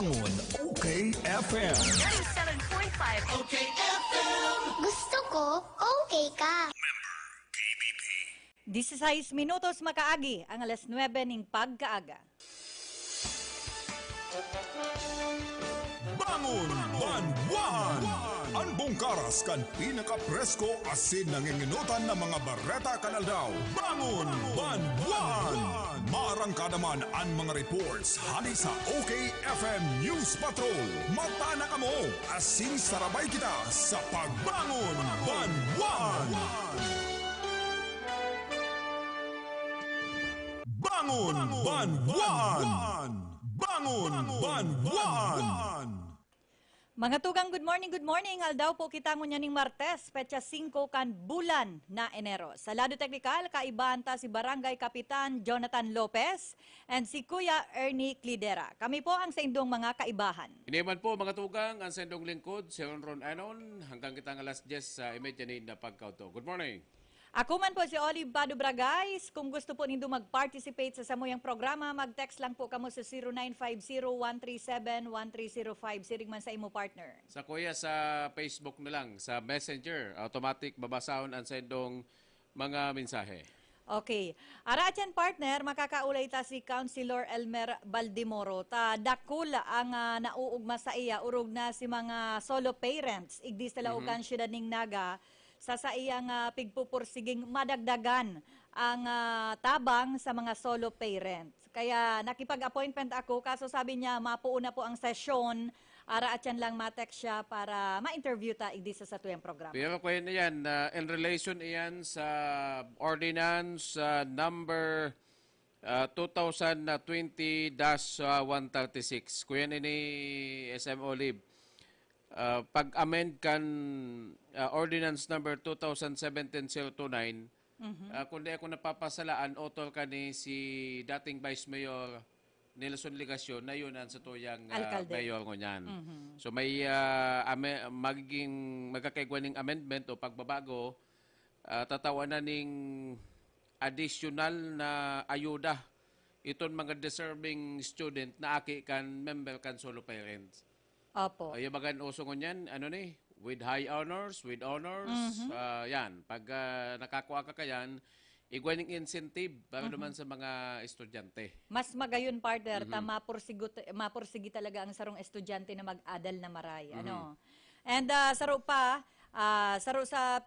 Bangon, Okfm. 97.5 Okfm. Gusto ko, okay ka. 16 minutos makaagi ang alas 9 ning pagkaaga. Bangon, Banwaan! Ang bongkaras kan pinaka-presko asin nanginginutan ng mga bareta kanaldaw. Bangon, Banwaan! Maarangkada man ang mga reports hali sa Okfm News Patrol. Mata na kamo, asin sarabay kita sa Pagbangon, Banwaan! Bangon, Banwaan! Bangon, Banwaan! Mga tugang, good morning. Aldaw po kita ngunyan ning Martes, petsa 5 kan bulan na Enero. Sa lado teknikal, kaibahan ta si Barangay Kapitan Jonathan Lopez and si Kuya Ernie Clidera. Kami po ang sa indong mga kaibahan. Iniman po mga tugang, ang sa indong lingkod, si Ronron Enon, hanggang kitang alas 10 sa imedyanin na pagkauto. Good morning. Ako man po si Pado Bragais. Kung gusto po nindo mag-participate sa samuyang programa, mag-text lang po kamo sa 0950-137-1305. Sirig man sa imo partner. Sa kuya sa Facebook na lang, sa Messenger, automatic babasahon ang sendong mga mensahe. Okay. Arachan partner, makakaulay ta si Councilor Elmer Baldimoro. Ta dakul ang nauugma sa iya, urog na si mga solo parents. Igdis tala ugan syudad ning Naga. Sa iyang pigpupursiging madagdagan ang tabang sa mga solo parents. Kaya nakipag-appointment ako, kaso sabi niya mapuuna po ang sesyon, ara at yan lang matek siya para ma-interview ta igdi sa tuyang programa. Pero kuya na yan, in relation iyan sa ordinance number 2020-136. Kuya ni SM Olive. Pag-amend kan ordinance number 2017-029, kundi ako napapasalaan, author ka ni si dating Vice Mayor Nelson Ligasyon na yun ang sa tuyang mayor ko niyan. So may magkakaigwaning amendment o pagbabago, tatawanan ning additional na ayuda iton mga deserving student na aki kan member kan solo parents. Opo. Yung bagan uso ko niyan, with high honors, with honors, yan. Pag nakakuha ka kayan, igwaning incentive para naman sa mga estudyante. Mas magayon partner, mapursigi talaga ang sarong estudyante na mag-adal na maray. Ano? And saro sa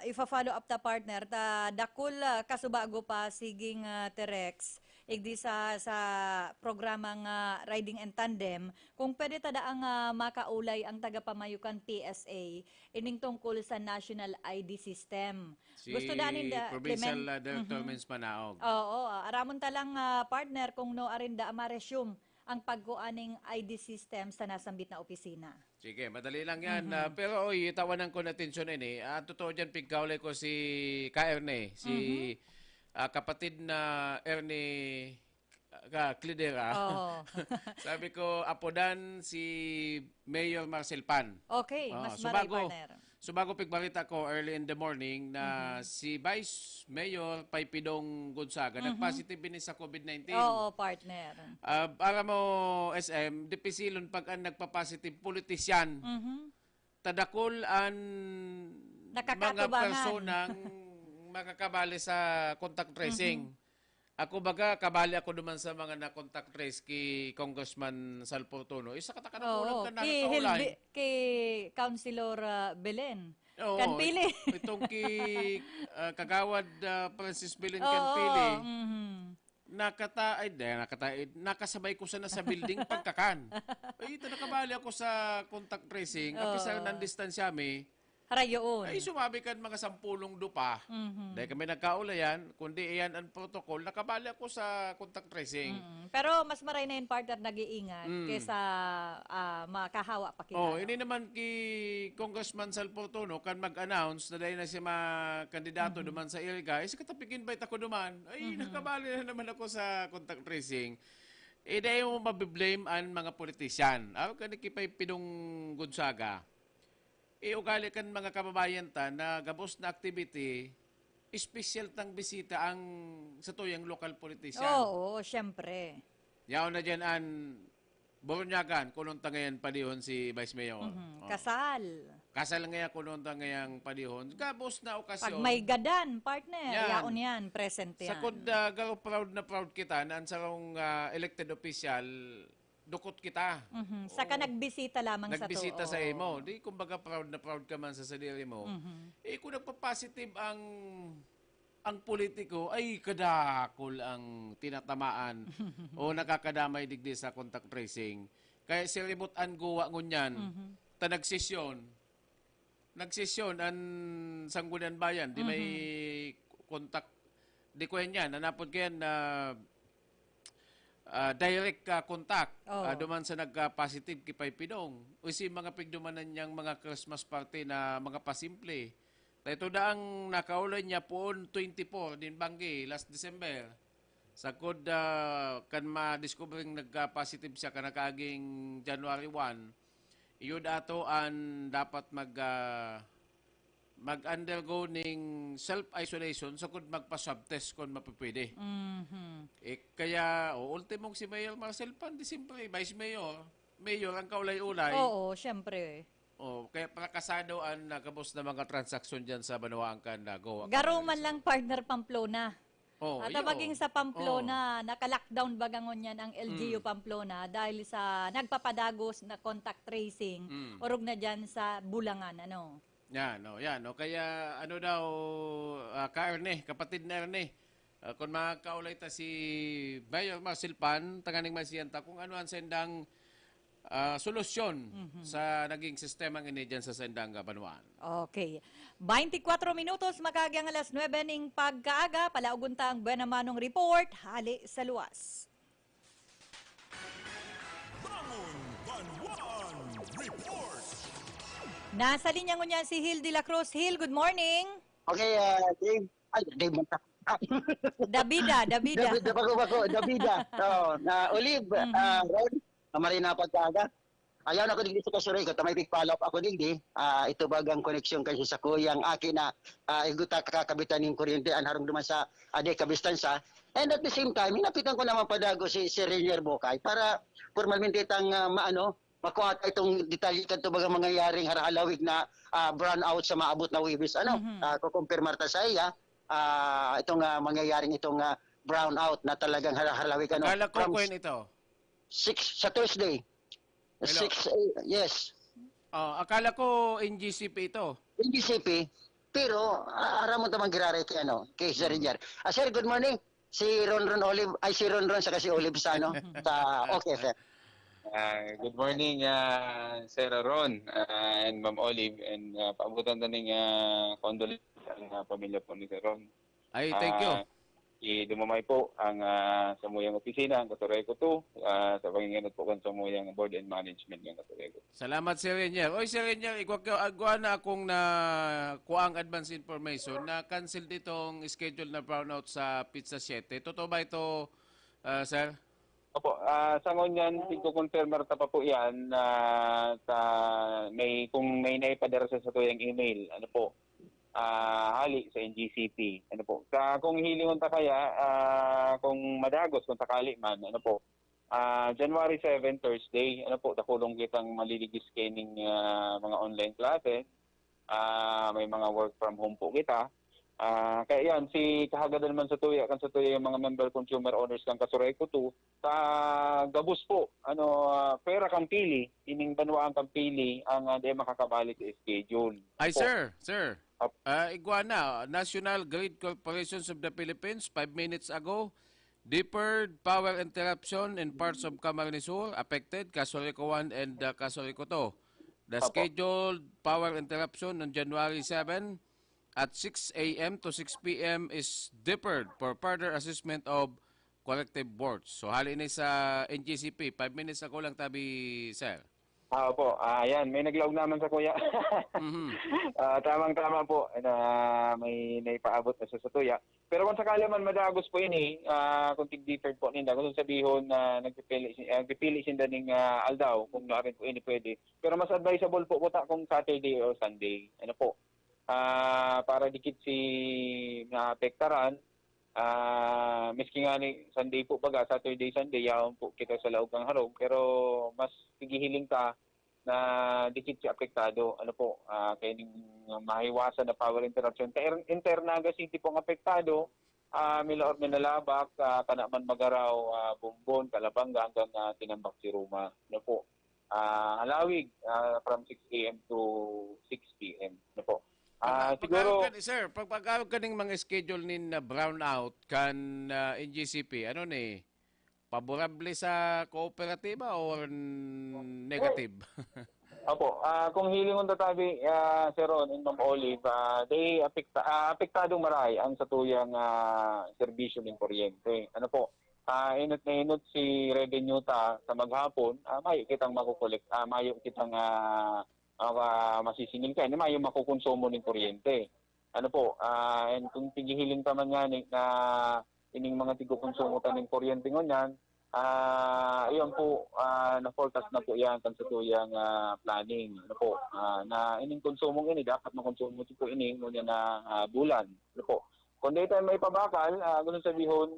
ifa-follow up ta partner, ta dakul kasubago pa siging Terex, igdi sa programang Riding and Tandem, kung pwede tada ang makaulay ang tagapamayukan PSA, ining tungkol sa National ID System. Si Gusto danin da Provincial Director Mins Panaog. Oo, aramon talang partner kung no arinda ma-resume ang pagkuaning ID system sa nasambit na opisina. Sige, madali lang yan. Pero tawanan ko na atensyon ini. Totoo dyan, pigkaulay ko si Ka-Erne, si kapatid na Ernie Clidera. Sabi ko, apodan si Mayor Marcel Pan. Okay, mas maray partner. So bago pigbalita ko early in the morning na si Vice Mayor Paypidong Gonzaga nag-positive din sa COVID-19. Oo, partner. Para mo, SM, dipisilon pag ang nagpa-positive politisyan, tadakol ang mga personang makakabali sa contact tracing. Ako baga, kabali ako naman sa mga na-contact trace kay Congressman Sal Portuno. Isa katakanukulang ka nakakaulay. Kay Councilor Belen. Oo, Canpili. Itong kay Kagawad Francis Belen Canpili. Nakasabay ko sana sa building pagkakan. Ay, ito nakabali ako sa contact tracing. Kapisa ng distansyami. Harayoon. Ay, sumabi ka mga 10 dupa. Dahil kami nagkaulayan, kundi iyan ang protocol, nakabali ako sa contact tracing. Pero mas maray na yung partner nag-iingat kaysa makahawa pa kita. Ini naman kay Congressman Sal Portuno kan mag-announce na dahil na siya mga kandidato naman sa ILGA, ay katapig-invite ako naman. Ay, nakabali na naman ako sa contact tracing. Dahil mo mabiblame ang mga politisyan. Ako kanikipay Pidong Gonzaga. Ugali kan mga kababayan ta na gabos na activity, special tang bisita ang sa tuyang local politician. Oo, syempre. Yaw na dyan ang Bornyagan, kununta ngayon padihon si Vice Mayor. Kasal. Kasal ngayon, kununta ngayang padihon. Gabos na Pag okasyon. may gadan, partner, Yan. yaon yan, present yan. Sa kod, garo proud na proud kita na ang sarong elected official, dukot kita. Saka nagbisita lamang Nagbisita sa to. sa imo. Di kumbaga proud na proud ka man sa sarili mo. Eh kung nagpa-positive ang politiko, ay kadakol ang tinatamaan o nakakadamay digdi sa contact tracing. Kaya si remote an guwa ngunyan, ta nagsesyon ang Sangguniang Bayan, di may contact, di ko yan, nanapod ko yan na direct contact duman sa nagka-positive kipay pidong. O si mga pigdumanan niyang mga Christmas party na mga pasimple. Ito na ang nakaulan niya poon 24 din Banggi last December. Sa kod kan ma-discovering nagka-positive siya kanakaging January 1. Iyon ato ang dapat mag-undergo ning self-isolation sa kung magpa-subtest kung mapipwede. Kaya, ultimong si Mayor Marcel Pan, di siyempre, Vice Mayor, Mayor ang kaulay-ulay. Oo, syempre. Kaya prakasado ang nakabos na mga transaksyon dyan sa Banwaan kan go. Garo man lang partner Pamplona. At maging sa Pamplona, naka-lockdown bagangon yan ang LGU Pamplona dahil sa nagpapadagos na contact tracing, orog na dyan sa Bulangan, ano? Yan, Kaya, ano daw, kapatid na Erne, kung makakaulay ta si Mayor Marcel Pan, tanganing masiyanta, kung ano ang sendang solusyon sa naging sistema ng dyan sa sendang Banwaan. Okay. 24 minutos, makagyang alas 9 ning pagkaaga, palauguntang Buenamanong report, hali sa luwas. Bangon Banwaan Report. Nasa linya ngunyan si Hill de la Cruz. Hill, good morning. Okay, Dave. Ay, Dave. Davida. Davida. So, na Olive, Ron, marina pagkaga. Ayaw na ko digdi sa kasuray ko, tamay follow up ako digdi. Ito bagang koneksyon kasi sa kuyang aki na iguta kakabitan ng kuryente anharong duman sa ade kabistansa. And at the same time, hinapitan ko naman padago si Renier Bokay para formalmente itang makuha itong detalye kanto bagang mangyayaring harahalawig na brownout sa maabot na wibis. Kukumpirmar ta sa iya itong mangyayaring itong brownout na talagang harahalawig. Kala ko ito? 6 sa Thursday. Hello? 6, yes. Akala ko NGCP ito. NGCP, pero aram mo tamang girare kay Sir Rinjar. Sir, good morning. Si Ronron Olive, si Ronron sa kasi Olive sa Okfm. Good morning, Sir Ron and Ma'am Olive, and paabutan na ng condolence ang pamilya po ni Sir Ron. Ay, thank you. Dumamay po ang sa muyang opisina, ang Katuray ko to, sa panginganot po kan sa muyang board and management ng Katuray ko. Salamat, Sir Renier. Oy, Sir Renier, igwa na akong na kuang advance information na cancel ditong schedule na brownout sa Pizza 7. Totoo ba ito, Sir? Opo, sa ngunyan, iko-confirmer ta pa po yan na kung may naipadara sa tuyang email, ano po, hali sa NGCP. Ano po? Kung hilingon ta kaya, kung madagos, kung sakali man, ano po, January 7, Thursday, ano po, dakulong kitang maliligis scanning mga online classes. May mga work from home po kita. Kaya yan, si kahagadan man sa tuya yung mga member consumer owners kang kasuray ko to, sa gabos po, pera kang pili, ining Banwaan kang pili, ang di makakabalik sa schedule. Ay, po. Sir. Iguana, National Grid Corporations of the Philippines, 5 minutes ago, deferred power interruption in parts of Camarines Sur, affected Casorrico 1 and Casorrico 2. The scheduled power interruption on January 7 at 6 a.m. to 6 p.m. is deferred for further assessment of collective works. So, halin sa NGCP, 5 minutes ago lang tabi, sir. Opo, ayan, may naglaog naman sa kuya. Tamang-tama po na may naipaabot na sa tuya. Pero kung sakali man madagos po yun kung tig-deferred po nila, kung sabihon na nagpipili sinda ng aldaw, kung narin po yun pwede. Pero mas advisable po kung Saturday or Sunday. Ano po? Para dikit si naapektaran, Miski nga ni Sunday po baga, Saturday, Sunday, yaon po kita sa laog ng harog, pero mas tigihiling ta na dikit si apektado. Ano po, kaya ning mahiwasan na power interruption. Kaya Internaga City pong apektado, Milaor Minalabak, Kanaman Magaraw, Bumbon, Calabanga hanggang Tinambak si Ruma. Ano po, Halawig from 6 a.m. to 6 p.m. Ano po. Siguro Sir, pagkawag ka ng mga schedule nin na brownout kan NGCP, ano ni? Favorable sa kooperatiba or negative? Opo, kung hilingon tatabi, Sir Ron and Ma'am Olive, they apektadong maray ang satuyang serbisyo ng kuryente. Ano po, inot na inot si revenue ta sa maghapon, mayo kitang makukulik, mayo kitang masisingil ka, mayo makukonsumo ng kuryente. Ano po, and kung tigihiling taman nga na ining mga tigukonsumo ta ng kuryente ngunyan, iyon po, na-forecast na po yan kan sa tuyang planning. Ano po, na ining konsumong ini, dapat makonsumo po ining ngunyan na bulan. Ano po, kung di tayo may pabakal, gusto sabihin,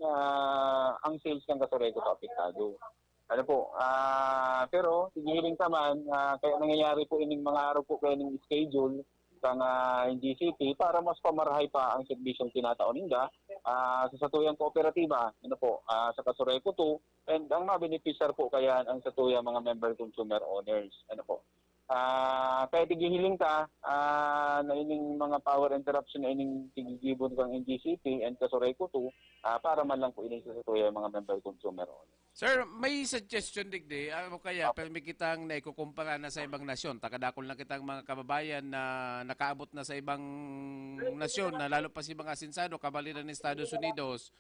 ang sales ng Kasoreko sa apektado. Ano po, pero tigihiling taman, kaya nangyayari po ining mga araw po kayo ng schedule ng NGCP para mas pamarahay pa ang serbisyong tinataon nila sa satuyang kooperatiba, ano po, sa Kasoreko 2, and ang mabeneficiar po kaya ang satuyang mga member consumer owners. Ano po. Kaya tigihiling ta na ining mga power interruption na ining tigigibon kang NGCP and Kasoreko 2 para man lang po ining sa satuyang mga member consumer owners. Sir, may suggestion digdi. Ano kaya, pero may kitang naikukumpara na sa ibang nasyon. Takadakol na kitang mga kababayan na nakaabot na sa ibang nasyon, na lalo pa si mga sinsado, kabalinan ng Estados Unidos.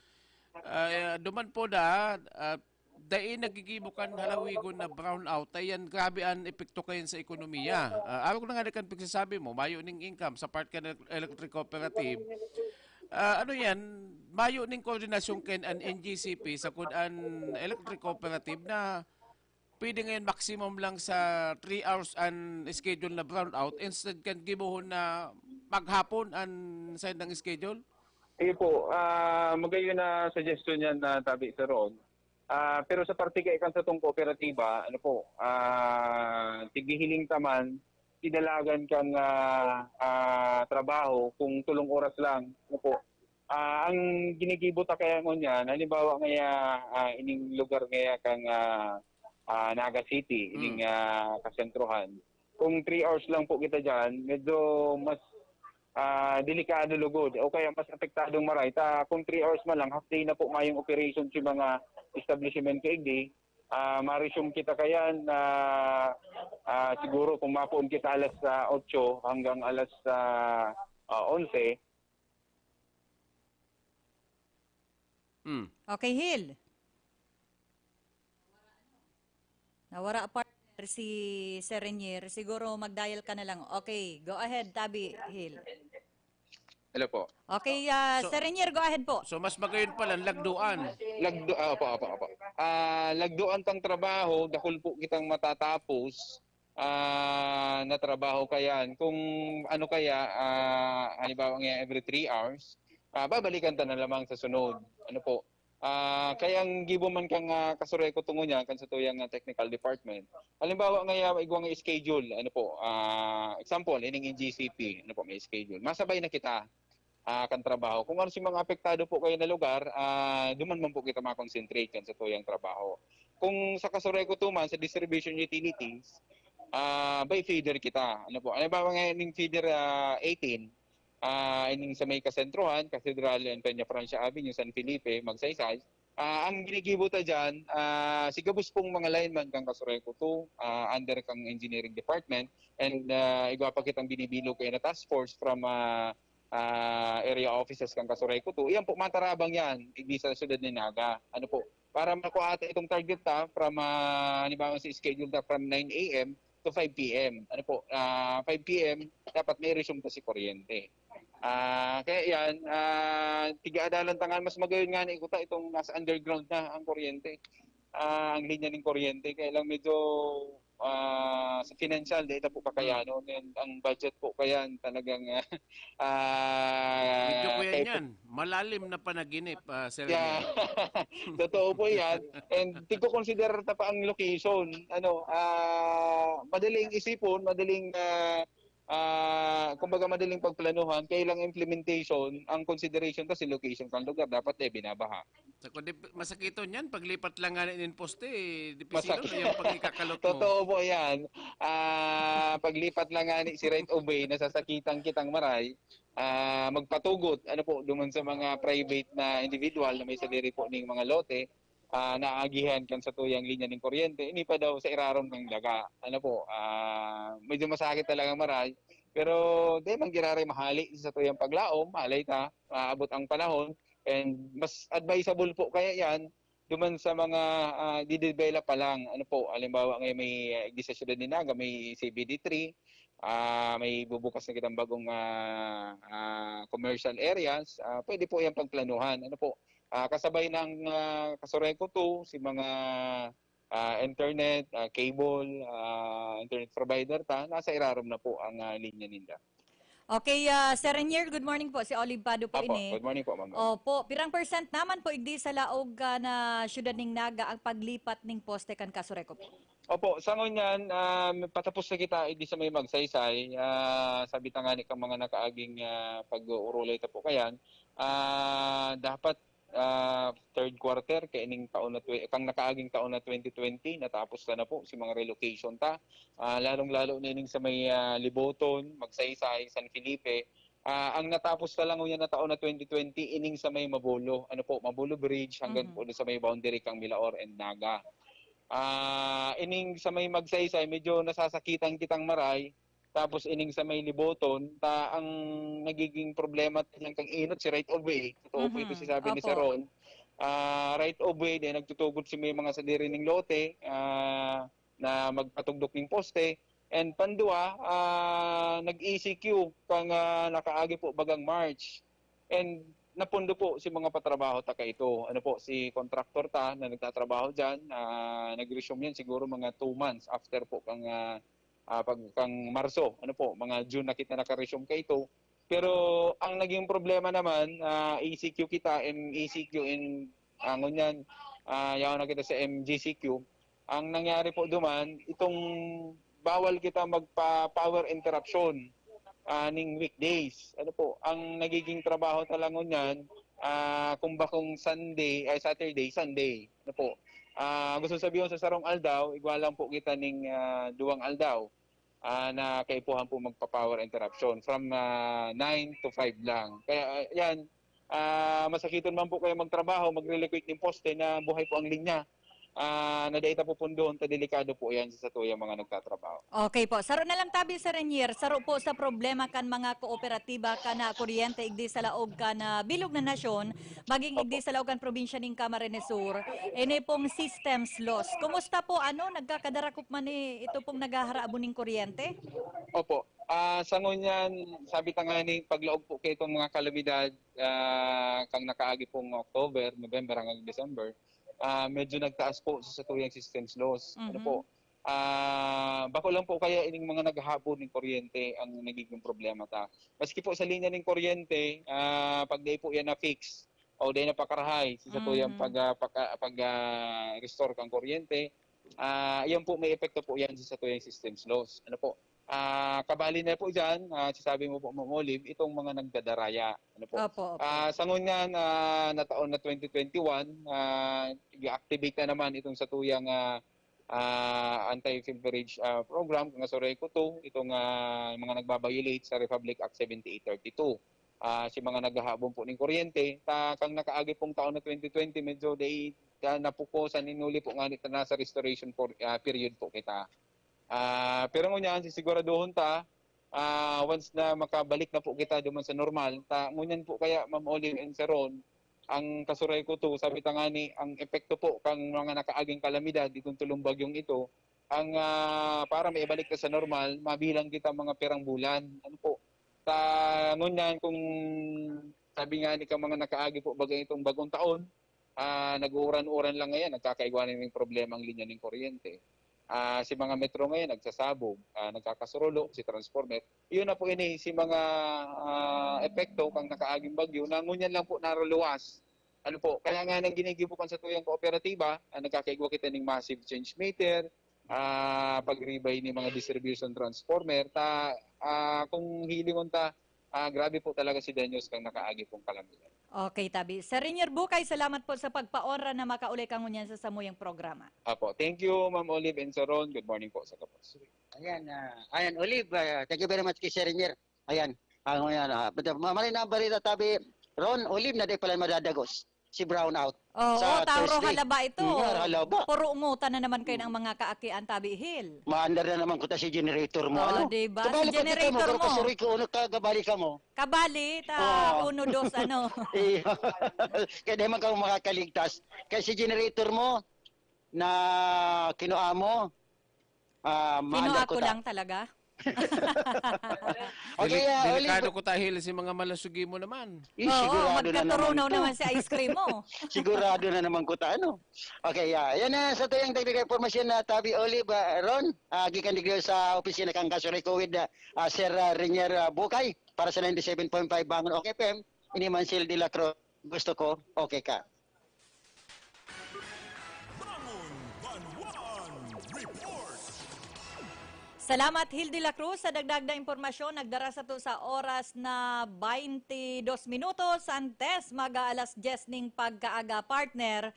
Duman po dahil nagigibukan halawigon na brownout, ayan grabe ang epekto kayo sa ekonomiya. Araw ko na nga nakan pagsasabi mo, mayo ning income sa part ka ng electric cooperative. Ano yan, mayo ning koordinasyon ken an NGCP sa kudan electric cooperative na pwede ngayon maximum lang sa 3 hours an schedule na brownout instead kan gibuhon na maghapon an side ng schedule? Po, magayon na suggestion yan na tabi sa Ron. Pero sa parte kay kan sa tong kooperatiba, ano po, tigihiling taman tinalagan kang trabaho kung tulong oras lang. Ano po, ang ginigibot kaya mo niyan, halimbawa ngaya ining lugar ngaya kang Naga City, ining kasentruhan. Kung 3 hours lang po kita diyan, medyo mas delikado lugod o kaya mas apektadong maray. Kung 3 hours man lang, half day na po mayong operation sa mga establishment kaigdi. Ma-resume kita kayan na siguro kung mapuon kita alas 8 hanggang alas 11. Okay, Hil. Nawara partner si Serenier. Siguro mag-dial ka na lang. Okay, go ahead, Tabi, Hil. Hello po. Okay, Serenier, go ahead po. So mas magayon pala lagduan. Opo. Lagduan tang trabaho, dahil po kitang matatapos na trabaho kayan. Kung ano kaya, halimbawa nga every 3 hours, babalikan ta na lamang sa sunod. Ano po? Kaya ang gibo man kang Kasoreko tungo niya kan sa tuyang technical department. Halimbawa nga igwang schedule, ano po? Example, ining GCP, ano po may schedule. Masabay na kita kan trabaho. Kung ano si mga apektado po kayo na lugar, duman man po kita ma-concentrate kan sa tuyang trabaho. Kung sa Kasoreko tuman sa distribution utilities, by feeder kita. Ano po? Halimbawa nga ining feeder 18, ining sa may kasentruhan, Cathedral and Peña Francia Avenue, San Felipe, Magsaysay. Ang ginigibuta dyan, sigabos pong mga lineman kang Kasoreko 2, under kang engineering department, and igwa pa kitang binibilo kayo na task force from area offices kang Kasoreko 2. Iyan po, matarabang yan, hindi sa syudad ni Naga. Ano po, para makuha itong target from, halimbawa si schedule from 9 a.m. to 5 p.m. Ano po, 5 p.m. dapat may resume ta si kuryente. Kaya yan, tiga-adalan tangan, mas magayon nga na ikuta itong nasa underground na ang kuryente. Ang linya ng kuryente. Kaya lang medyo sa financial data po kakayanon, and ang budget po kaya talagang Medyo kuya kay niyan, malalim na panaginip, Sir yeah. Renier. Totoo po 'yan. And di ko consider ta pa ang location. Madaling isipon, madaling kumbaga madaling pagplanuhan, kailang implementation, ang consideration kasi location kang lugar dapat binabaha. Sa kundi masakiton yan, paglipat lang nga ng poste, dipisilo Masakit. na yung pag ikakalot mo. Totoo po 'yan. Paglipat lang nga ni si right of way, nasasakitan kitang maray. Magpatugot po duman sa mga private na individual na may sadiri po ning mga lote, naagihan kan sa tuyang linya ng kuryente, ini pa daw sa irarom ng daga. Medyo masakit talaga maray, pero di man giraray mahali sa tuyang paglaom, malay ta maabot ang panahon, and mas advisable po kaya yan duman sa mga didevelop pa lang. Halimbawa ngayon may sa syudad ni Naga, may CBD3, may bubukas na kitang bagong commercial areas, pwede po yan pagplanuhan. Kasabay ng Kasureko 2, si mga internet, cable, internet provider nasa irarom na po ang linya nila. Okay, Sir Renier, good morning po. Si Olive Pado po Opo, ini. good morning po, ma'am. Opo, pirang percent naman po igdi sa laog na syudad ning Naga ang paglipat ning poste kan Kasureko po. Opo, sa ngunyan, patapos na kita, hindi sa may magsaysay. Sabi ta nga ni kang mga nakaaging pag-urulay ta po kayan, dapat third quarter kaining taon na kang nakaaging taon na 2020 natapos na po si mga relocation ta, lalong-lalo nining sa may Liboton, Magsaysay, San Felipe. Ang natapos na lang yan na taon na 2020 ining sa may Mabulo, Mabulo Bridge hanggang po sa may boundary kang Milaor and Naga. Ining sa may Magsaysay medyo nasasakitan kitang maray. Tapos ining sa may Liboton, ang nagiging problema ng kang Enon si right of way. Totoo po ito sabi ni Sir Ron. Right of way din nagtutugot si may mga sadiri ning lote na magpatugdok ning poste. And pandua, nag-ECQ kang nakaagi po bagang March. And napundo po si mga patrabaho ta ito. Si contractor ta na nagtatrabaho diyan, nag-resume yan siguro mga 2 months after po kang pagkang Marso, mga June na kita naka-resume kay ito. Pero ang naging problema naman, ECQ kita, ECQ in ngunyan, yaw na kita sa MGCQ. Ang nangyari po duman, itong bawal kita magpa-power interruption ning weekdays. Ang nagiging trabaho talaga ngunyan, kung bakong Saturday, Sunday. Gusto sabihin sa sarong aldaw, igwalang po kita ning duwang aldaw na kaipuhan po magpa-power interruption from 9 to 5 lang. Kaya yan, masakiton man po kayo magtrabaho, mag-relocate ng poste na buhay po ang linya. Na data po pundoon, delikado po yan sa tuyang mga nagtatrabaho. Okay po. Saro na lang tabi sa Renier. Saro po sa problema kan mga kooperatiba ka na kuryente igdi sa laog ka na bilog na nasyon, maging igdi sa laog kan probinsya ning Camarines Sur. Ene pong systems loss. Kumusta po nagkakadarakop man ito pong nagaharabo ning kuryente? Opo. Sa ngunyan, sabi ta nga ni paglaog po kay itong mga kalamidad kang nakaagi pong October, November hanggang December, medyo nagtaas po sa tuyang systems loss. Bako lang po kaya ining mga naghahabon ng kuryente ang nagiging problema ta. Maski po sa linya ng kuryente, pag di po yan na fix o di na pakarahay sa tuyang pag-restore kang kuryente, yan po may epekto po yan sa tuyang systems loss. Kabali na po dyan, sasabi mo po, Ma'am Olive, itong mga nagdadaraya. Opo. Sa ngunyan na taon na 2021, i-activate na naman itong sa tuyang anti-filterage program, kung Soreko 2, itong mga nagbabiolate sa Republic Act 7832. Si mga naghahabon po ng kuryente, kang nakaagi pong taon na 2020, medyo napukosan, inuli po nga nito na sa restoration period po kita. Pero ngunyan, sisiguraduhon ta, once na makabalik na po kita duman sa normal, ngunyan po kaya Ma'am Olive and Sir Ron, ang kasuray ko to, sabi ta nga ni, ang epekto po kang mga nakaaging kalamidad, itong tulong bagyong ito, ang para maibalik ka sa normal, mabilang kita mga pirang bulan. Ngunyan, kung sabi nga ni kang mga nakaagi po bagay itong bagong taon, nag-uuran-uran lang ngayon, nagkakaigwanan ng problema ang linya ng kuryente. si mga metro ngayon nagsasabog, nagkakasurulo, si transformer. Iyon na po ini si mga epekto kang nakaaging bagyo na ngunyan lang po naruluwas. Ano po, kaya nga nang ginigibukan sa tuyang kooperatiba, nagkakaigwa kita ng massive change meter, pagribay ni mga distribution transformer, kung hilingon ta, grabe po talaga si Danyos kang nakaagi pong kalamidad. Okay, Tabi. Sir Rinier Bukay, salamat po sa pagpaora na makauli kang ngunyan sa samuyang programa. Apo, thank you Ma'am Olive and Sir Ron. Good morning po sa kapos. Ayan, Olive, thank you very much kay Sir Rinier. Ayan, mamalin na balita tabi, Ron, Olive na di pala madadagos. Si Brown out. Oo, Tauro Thursday. halaba ito. Halaba. Puro umutan na naman kayo ng mga kaakian, Tabi Hill. Maandar na naman ko ta si generator mo. Ano? Diba? Kabali Si generator mo. Kasuri ko, kabali ka mo. Kabali, uno, dos, ano. Kaya di man ka makakaligtas. Kasi generator mo, na kinuha mo, Kinuha ko lang talaga. Okay, Delikado ko tahil si mga malasugi mo naman. Oo, magkaturunaw naman si ice cream mo. Sigurado na naman ko ta, ano? Okay, yan na sa tuyang dagdag informasyon na Tabi Olive, Ron, gikan digyo sa opisina kang kasuriko with Sir Rinier Bukay para sa 97.5 Bangon Okfm. Ini Mansil de la Cruz. Gusto ko, okay ka. Bangon, Banwaan, report. Salamat Hil de la Cruz sa dagdag na impormasyon. Nagdara sa to sa oras na 22 minutos. Antes mag-aalas 10 ning pagkaaga partner.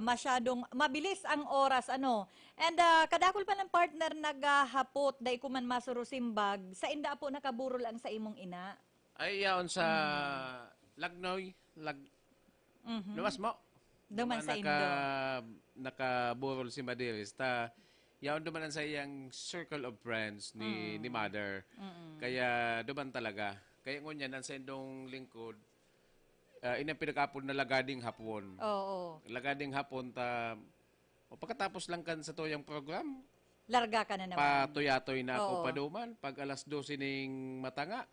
Masyadong mabilis ang oras ano. And kadakol pa ng partner naghahapot day kuman masurusimbag. Sa inda po nakaburol ang sa imong ina. Ay yaon sa Lagnoy, lumas mo. Duman sa indo. Nakaburol si Madilis. Yaon duman sa iyang circle of friends ni mother. Kaya duman talaga. Kaya ngunyan ang sa indong lingkod, inang pinakapon na lagading hapon. Oo. Lagading hapon pagkatapos lang kan sa toyang program, Larga ka na naman. patuyatoy na ako paduman. Pag alas 12 ning matanga,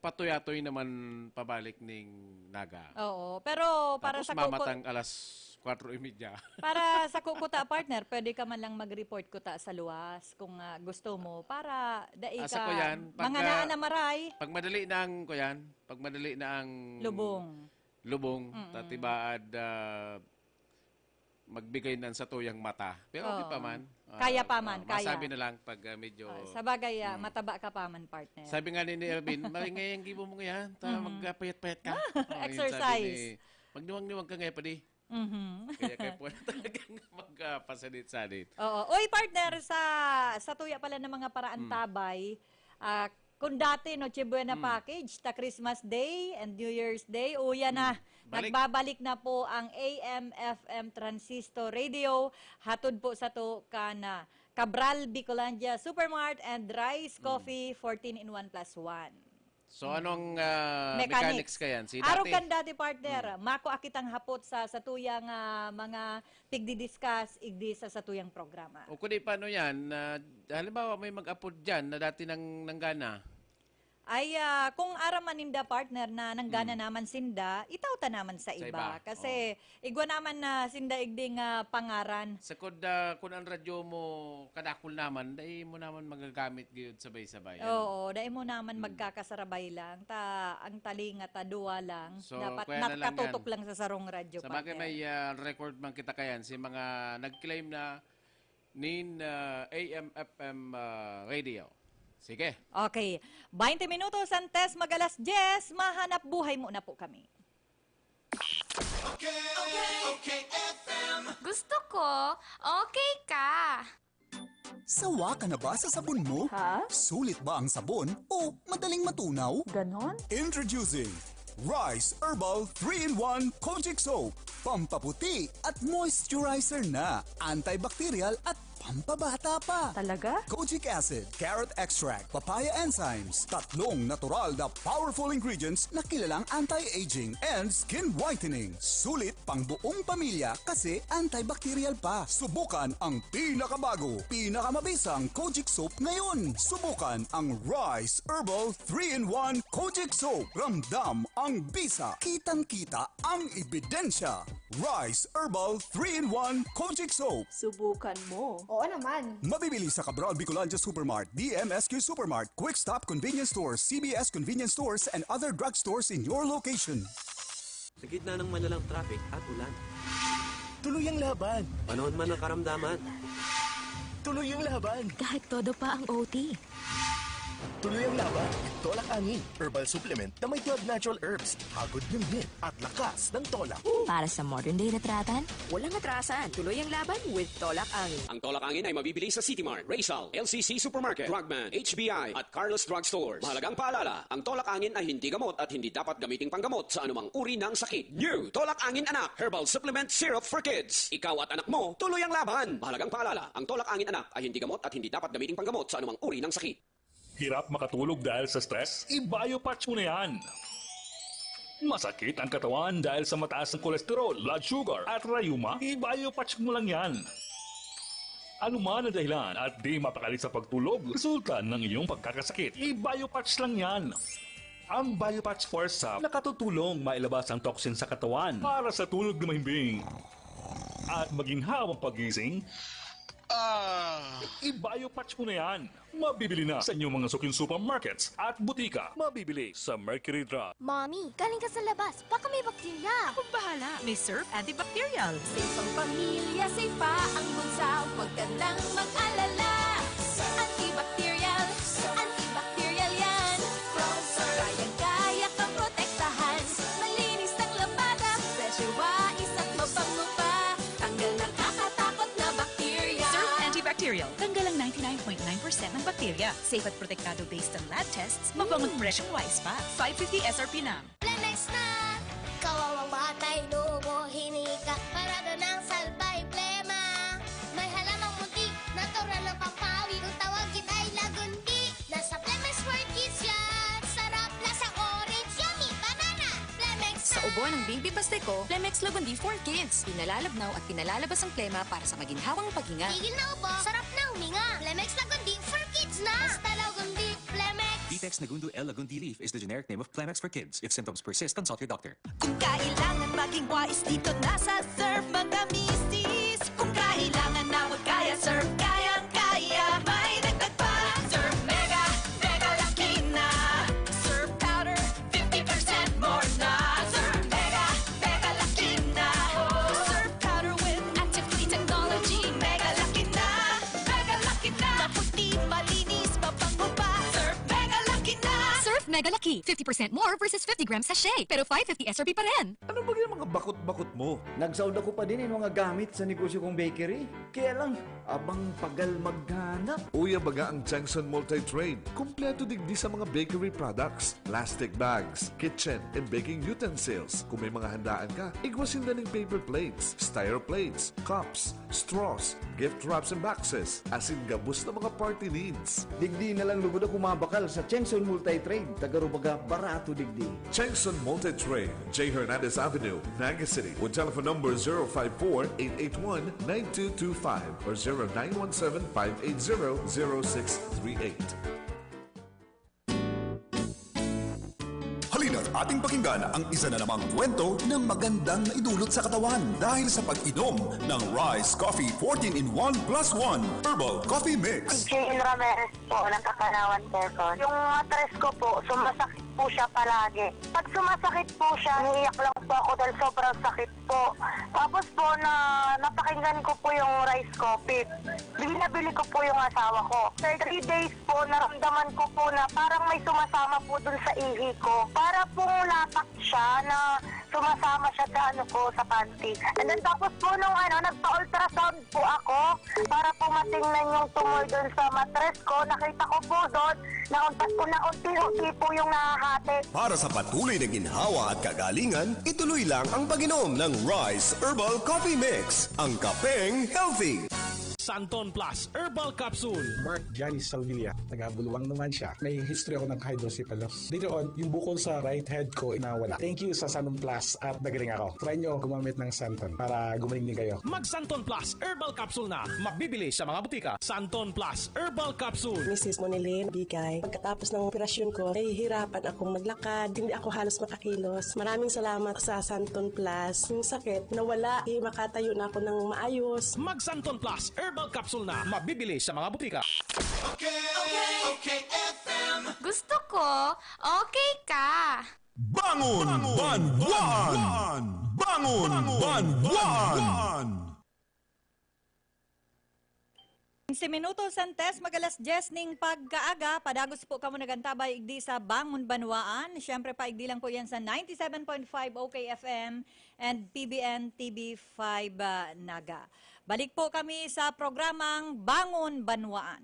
patuyatoy naman pabalik ning naga. Oo. Pero para Tapos sa mamatang alas 4:30. para sa kukuta partner, pwede ka man lang mag-report kuta sa luwas kung gusto mo para dai ka Asa ko yan, mga naan na maray Pag madali na ang lubong, tatibaad magbigay nan sa tuyang mata. Pero okay pa man. Kaya pa man, kaya. Masabi na lang pag medyo... sa bagay, mataba ka pa man partner. Sabi nga ni Ervin, maringay ang gibo mo ngayon. Magpayat-payat ka. Exercise. Magniwang-niwang ka ngayon pa di. Kaya kayo po na talagang magpasadit-sadit. Oo. Uy, partner, sa tuya pala ng mga paraan tabay, kung dati, Noche Buena package, ta Christmas Day and New Year's Day, uya na. Nagbabalik na po ang AM/FM transistor radio. Hatod po sa to kana Cabral Bicolandia Supermart and Rice Coffee 14-in-1 plus 1. So anong mechanics kayan? Si Araw dati? kan dati partner, mako akitang hapot sa tuyang mga pigdi-discuss igdi sa tuyang programa. O kundi paano yan? Halimbawa may mag-upload dyan na dati nanggana. Ay kung araman ninda partner na nanggana naman sinda, itawta naman sa iba. Kasi igwa naman na sinda igding pangaran. Sa kung ang radyo mo kadakol naman, dahil mo naman magagamit gayud sabay-sabay. Oo, dahil mo naman magkakasarabay lang. Ang talinga duwa lang. So, dapat kaya na lang nakatutok yan. lang sa sarong radyo. Sa bagay may record man kita kayan, si mga nag-claim na nin AM/FM radio. Sige. Okay. 20 minutos antes mag-alas 10, mahanap buhay muna po kami. Okay, FM. Gusto ko, okay ka. Sawa ka na ba sa sabon mo? Ha? Sulit ba ang sabon o madaling matunaw? Ganon? Introducing Rice Herbal 3-in-1 Kojic Soap. Pampaputi at moisturizer na. Antibacterial at pampabata pa. Talaga? Kojic acid, carrot extract, papaya enzymes, tatlong natural na powerful ingredients na kilalang anti-aging and skin whitening. Sulit pang buong pamilya kasi antibacterial pa. Subukan ang pinakabago, pinakamabisang Kojic Soap ngayon. Subukan ang Rice Herbal 3-in-1 Kojic Soap. Ramdam ang bisa, kitang-kita ang ebidensya. Rice Herbal 3-in-1 Kojic Soap. Subukan mo. Oo naman. Mabibili sa Cabral Bicolandia Supermart, DMSQ Supermart, Quick Stop Convenience Stores, CBS Convenience Stores, and other drugstores in your location. Sa gitna ng malalang traffic at ulan. Tuloy ang laban. Panahon man ng karamdaman. Tuloy ang laban. Kahit todo pa ang OT. Tuloy ang laban. Tolak Angin, herbal supplement na may 12 natural herbs, hagod ng hit at lakas ng tolak. Para sa modern day retratan, walang atrasan. Tuloy ang laban with Tolak Angin. Ang Tolak Angin ay mabibili sa City Mart, Raysal, LCC Supermarket, Drugman, HBI at Carlos Drug Stores. Mahalagang paalala, ang Tolak Angin ay hindi gamot at hindi dapat gamiting panggamot sa anumang uri ng sakit. New Tolak Angin Anak, herbal supplement syrup for kids. Ikaw at anak mo, tuloy ang laban. Mahalagang paalala, ang Tolak Angin Anak ay hindi gamot at hindi dapat gamiting panggamot sa anumang uri ng sakit. Hirap makatulog dahil sa stress? I-biopatch mo na yan. Masakit ang katawan dahil sa mataas ng kolesterol, blood sugar at rayuma? I-biopatch mo lang yan. Ano man ang dahilan at di mapakali sa pagtulog, resulta ng iyong pagkakasakit, i-biopatch lang yan. Ang Biopatch Force Up nakatutulong mailabas ang toxin sa katawan para sa tulog na mahimbing at maginhawang pagising. I-biopatch mo na yan. Mabibili na sa inyong mga suking supermarkets at butika. Mabibili sa Mercury Drug. Mommy, galing ka sa labas. Baka may bakterya. Akong bahala. May Surf Antibacterial. Safe ang pamilya, safe pa ang bunsa. Huwag ka nang mag-alala. Antibacterial, antibacterial yan. Kayang-kaya kang protektahan. Malinis ng labada, fresh wais at mabango pa. Tanggal ng kakatakot na bakterya. Surf Antibacterial. Tanggal ang 99.9% ng bakterya. Safe at protektado based on lab tests. Mabangong presyong wise pa. 550 SRP na. Plemex na! Kawawang batay, lumo, hinika. Parado ng salbay, plema. May halamang munti, natural ng pampawi. Kung tawag kita'y lagundi. Nasa Plemex for Kids yan. Sarap, lasa orange, yummy, banana. Plemex na! Sa ubo ng baby Basteco, Plemex Lagundi for Kids. Pinalalabnaw at pinalalabas ang plema para sa maginhawang paghinga. Tigil na ubo, sarap na huminga. Plemex lagundi for kids na. Basta lagundi, Plemex. Vitex Nagundu L. Lagundi Leaf is the generic name of Plemex for kids. If symptoms persist, consult your doctor. Kung kailangan maging wise dito nasa Surf mga mistis. Kung kailangan na wag kaya Surf, kayang-kaya. May dagdag pa. Surf Mega, Mega Laki na. Surf Powder, 50% more na. Surf Mega, Mega Laki na. Surf Powder with active clean technology. Mega Laki na. Mega Laki na. Maputi, malinis, mabango pa. Surf Mega Laki na. Surf Mega Laki, 50% more versus 50 grams sachet. Pero 550 SRP pa rin. Ano ba yung mga bakot-bakot mo? Nagsaud ako pa din yung mga gamit sa negosyo kong bakery. Kaya lang, abang pagal maghanap. Uya baga ang Jackson Multi-Trade. Kompleto digdi sa mga bakery products, plastic bags, kitchen, and baking utensils. Kung may mga handaan ka, igwasin na ng paper plates, styro plates, cups, straws, gift wraps and boxes, asin gabos na mga party needs. Digdi na lang lugod ako mabakal sa Chengson Multi-Trade. Tagarubaga barato digdi. Chengson Multi-Trade, J. Hernandez Avenue, Naga City, with telephone number 054-881-9225 or 0917-580-0638. Halina't ating pakinggan ang isa na namang kwento ng magandang naidulot sa katawan dahil sa pag-inom ng Rice Coffee 14-in-1 plus 1 Herbal Coffee Mix. Jane Ramirez po, ng Kakanawan Quezon. Yung matres ko po, sumasakit po siya palagi. Pag sumasakit po siya, niiyak lang po ako dahil sobrang sakit po. Tapos po, napakinggan ko po yung rice coffee. Binabili ko po yung asawa ko. After 3 days po, naramdaman ko po na parang may sumasama po dun sa ihi ko. Para pong lapak siya na sumasama siya sa sa panty. And then tapos po nung nagpa-ultrasound po ako para po matingnan yung tumor dun sa matres ko. Nakita ko po doon na unti-unti po yung nahahati. Para sa patuloy na ginhawa at kagalingan, ituloy lang ang pag-inom ng Rice Herbal Coffee Mix, ang kapeng healthy. Santon Plus Herbal Capsule. Mark Janice Salvilla, taga-Buluwang naman siya. May history ako ng hydrocephalus. Later on, yung bukol sa right head ko inawala. Thank you sa Santon Plus at nagaling ako. Try nyo gumamit ng Santon para gumaling din kayo. Mag Santon Plus Herbal Capsule na. Mabibili sa mga butika. Santon Plus Herbal Capsule. Mrs. Monilin Bigay, pagkatapos ng operasyon ko, nahihirapan akong maglakad. Hindi ako halos makakilos. Maraming salamat sa Santon Plus. Yung sakit, nawala. Makatayo na ako ng maayos. Mag Santon Plus Herbal Herbal Capsule na mabibili sa mga butika. Okfm. Gusto ko, okay ka. Bangon Banwaan! Bangon Banwaan! 15 minutos antes, magalas 10 ning pagkaaga. Padagos po kamo nagantabay igdi sa Bangon Banwaan. Siyempre pa igdi lang po yan sa 97.5 Okfm and PBN TV5 Naga. Balik po kami sa programang Bangon Banwaan.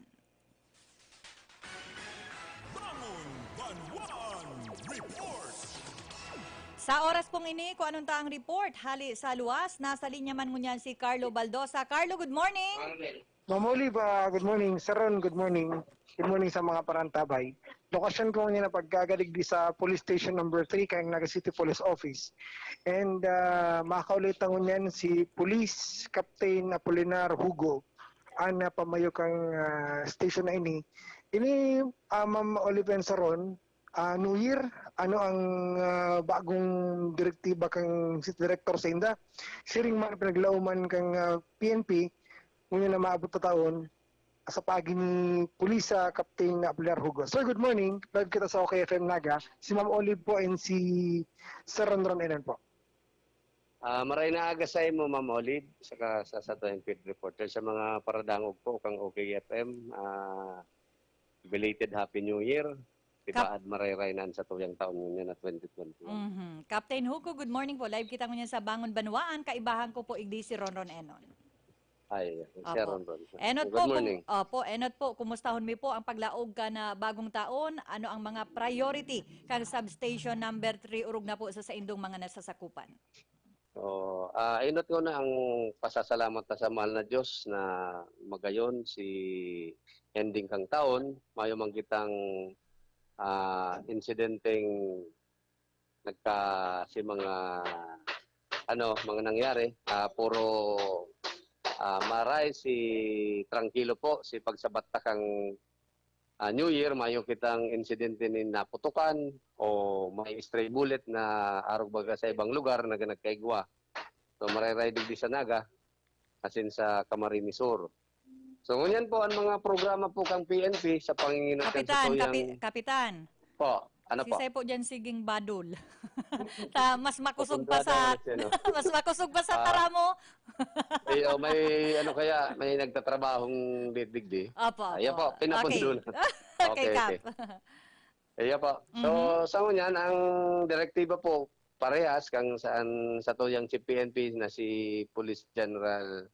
Sa oras pong ini, kung anong taang report, hali sa luwas, nasa linya man ngunyan si Carlo Baldosa. Carlo, good morning! Ma'am Olive, good morning. Sir Ron, good morning. Good morning sa mga parantabay. Lokasyon ko niya na pagkagalig di sa police station number 3 kayang Naga City Police Office. And makakaulitan ko niyan si Police Captain Apolinar Hugo. Ana pamayo kang station na ini. Ini, Ma'am Olive and Sir Ron, New Year, ano ang bagong direktiba kang City Director sa Inda? Siring man pinaglauman kang PNP, ngunit na maabot na taon, sa pagi ni Pulisa Captain Apolinar Hugo. Sir, good morning. Live kita sa Okfm Naga. Si Ma'am Olive po and si Sir Ronron Enon po. Maray na aga sa imo, Ma'am Olive, saka sa Tuwing Field Reporter. Sa mga paradangog po kang Okfm, belated Happy New Year. Tibaad marayrayanan sa tuyang taon niya na 2021. Captain Hugo, good morning po. Live kita ngunyan sa Bangon Banwaan. Kaibahan ko po igdi si Ronron Enon. Ay, Sir Ronron. Enot Good morning. Enot po, kumustahon mi po ang paglaog ka na bagong taon. Ano ang mga priority kang substation number 3 urog na po sa indong mga nasasakupan? Inot ko na ang pasasalamat na sa mahal na Diyos na magayon si ending kang taon. Mayo man kitang insidenteng si mga mga nangyari. Puro maray si tranquilo po si pagsabat kang New Year, mayo kitang insidente ni naputukan o may stray bullet na arog baga sa ibang lugar na nagkaigwa. So maray di sa Naga asin sa Camarines Sur. So ngunyan po ang mga programa po kang PNP sa panginginan sa tuyang... Kapitan. Po, ano po? Sisay po dyan siging badol. Mas makusog pa sa... mas makusog pa sa tara mo. may nagtatrabahong digdi. Opo. Ayan po, pinapundo na. Okay, Kap. Ayan po. So, sa ngunyan, ang direktiba po, parehas kang saan sa tuyang si PNP na si Police General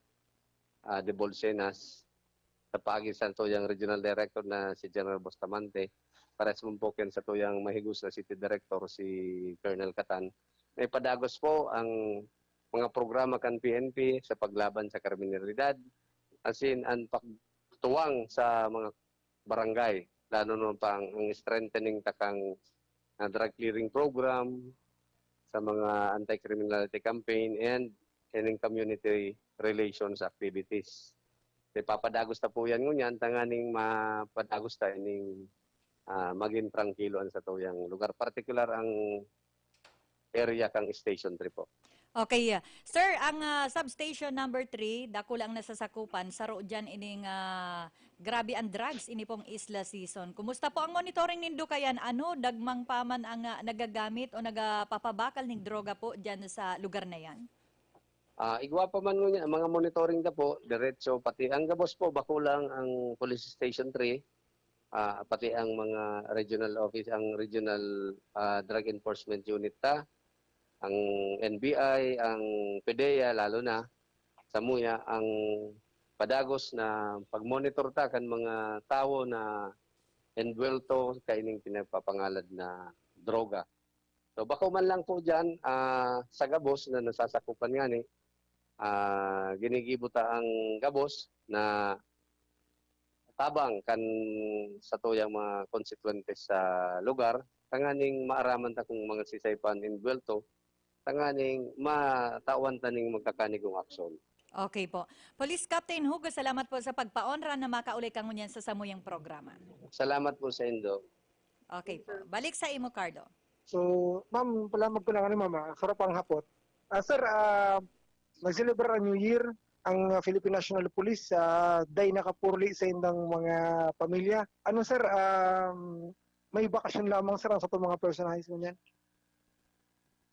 de Bolsenas, sa pagitan sa tuyang Regional Director na si General Bustamante, parehas mumpokin sa tuyang mahigos na City Director si Colonel Catan. May padagos po ang mga programa kan PNP sa paglaban sa kriminalidad, asin ang pagtuwang sa mga barangay, lalo na pang ang strengthening takang drug clearing program, sa mga anti-criminality campaign and community relations activities. Papadagos na po yan ngunyan, tanganing mapadagos ta ining maging tranquiloan sa tuyang lugar. Particular ang area kang Station 3 po. Okay. Sir, ang substation number 3, dako lang nasasakupan, saro dyan ining grabe ang drugs, ini pong isla season. Kumusta po ang monitoring nindo kayan? Ano, dagmang paman ang nagagamit o nagapapabakal ng droga po dyan sa lugar na yan? Igwa pa man ngunyan, mga monitoring na po, diretso, pati ang gabos po, bakulang ang Police Station 3, pati ang mga regional office, ang regional drug enforcement unit ang NBI, ang PDEA, lalo na sa MUYA, ang padagos na pag-monitor kan mga tao na envuelto kaining pinapapangalad na droga. So bako man lang po dyan, sa gabos na nasasakupan nga ni, ginigibuta ang gabos na tabang kan sa tuyang mga konsekwentes sa lugar, tanganing maaraman ta kung mga sisaypan inbuelto, tanganing matawan taning magkakanigong aksyon. Okay po. Police Captain Hugo, salamat po sa pagpa-onra na makauli kang ngunyan sa samuyang programa. Salamat po sa indo. Okay po. Balik sa imo, Cardo. So, ma'am, palamag ko lang mama. Sarap ang hapot. Sir, mag-celebrate ang New Year. ang Philippine National Police day nakapurli sa indang mga pamilya. Ano sir, may bakasyon lamang sir sa mga personahes mo niyan?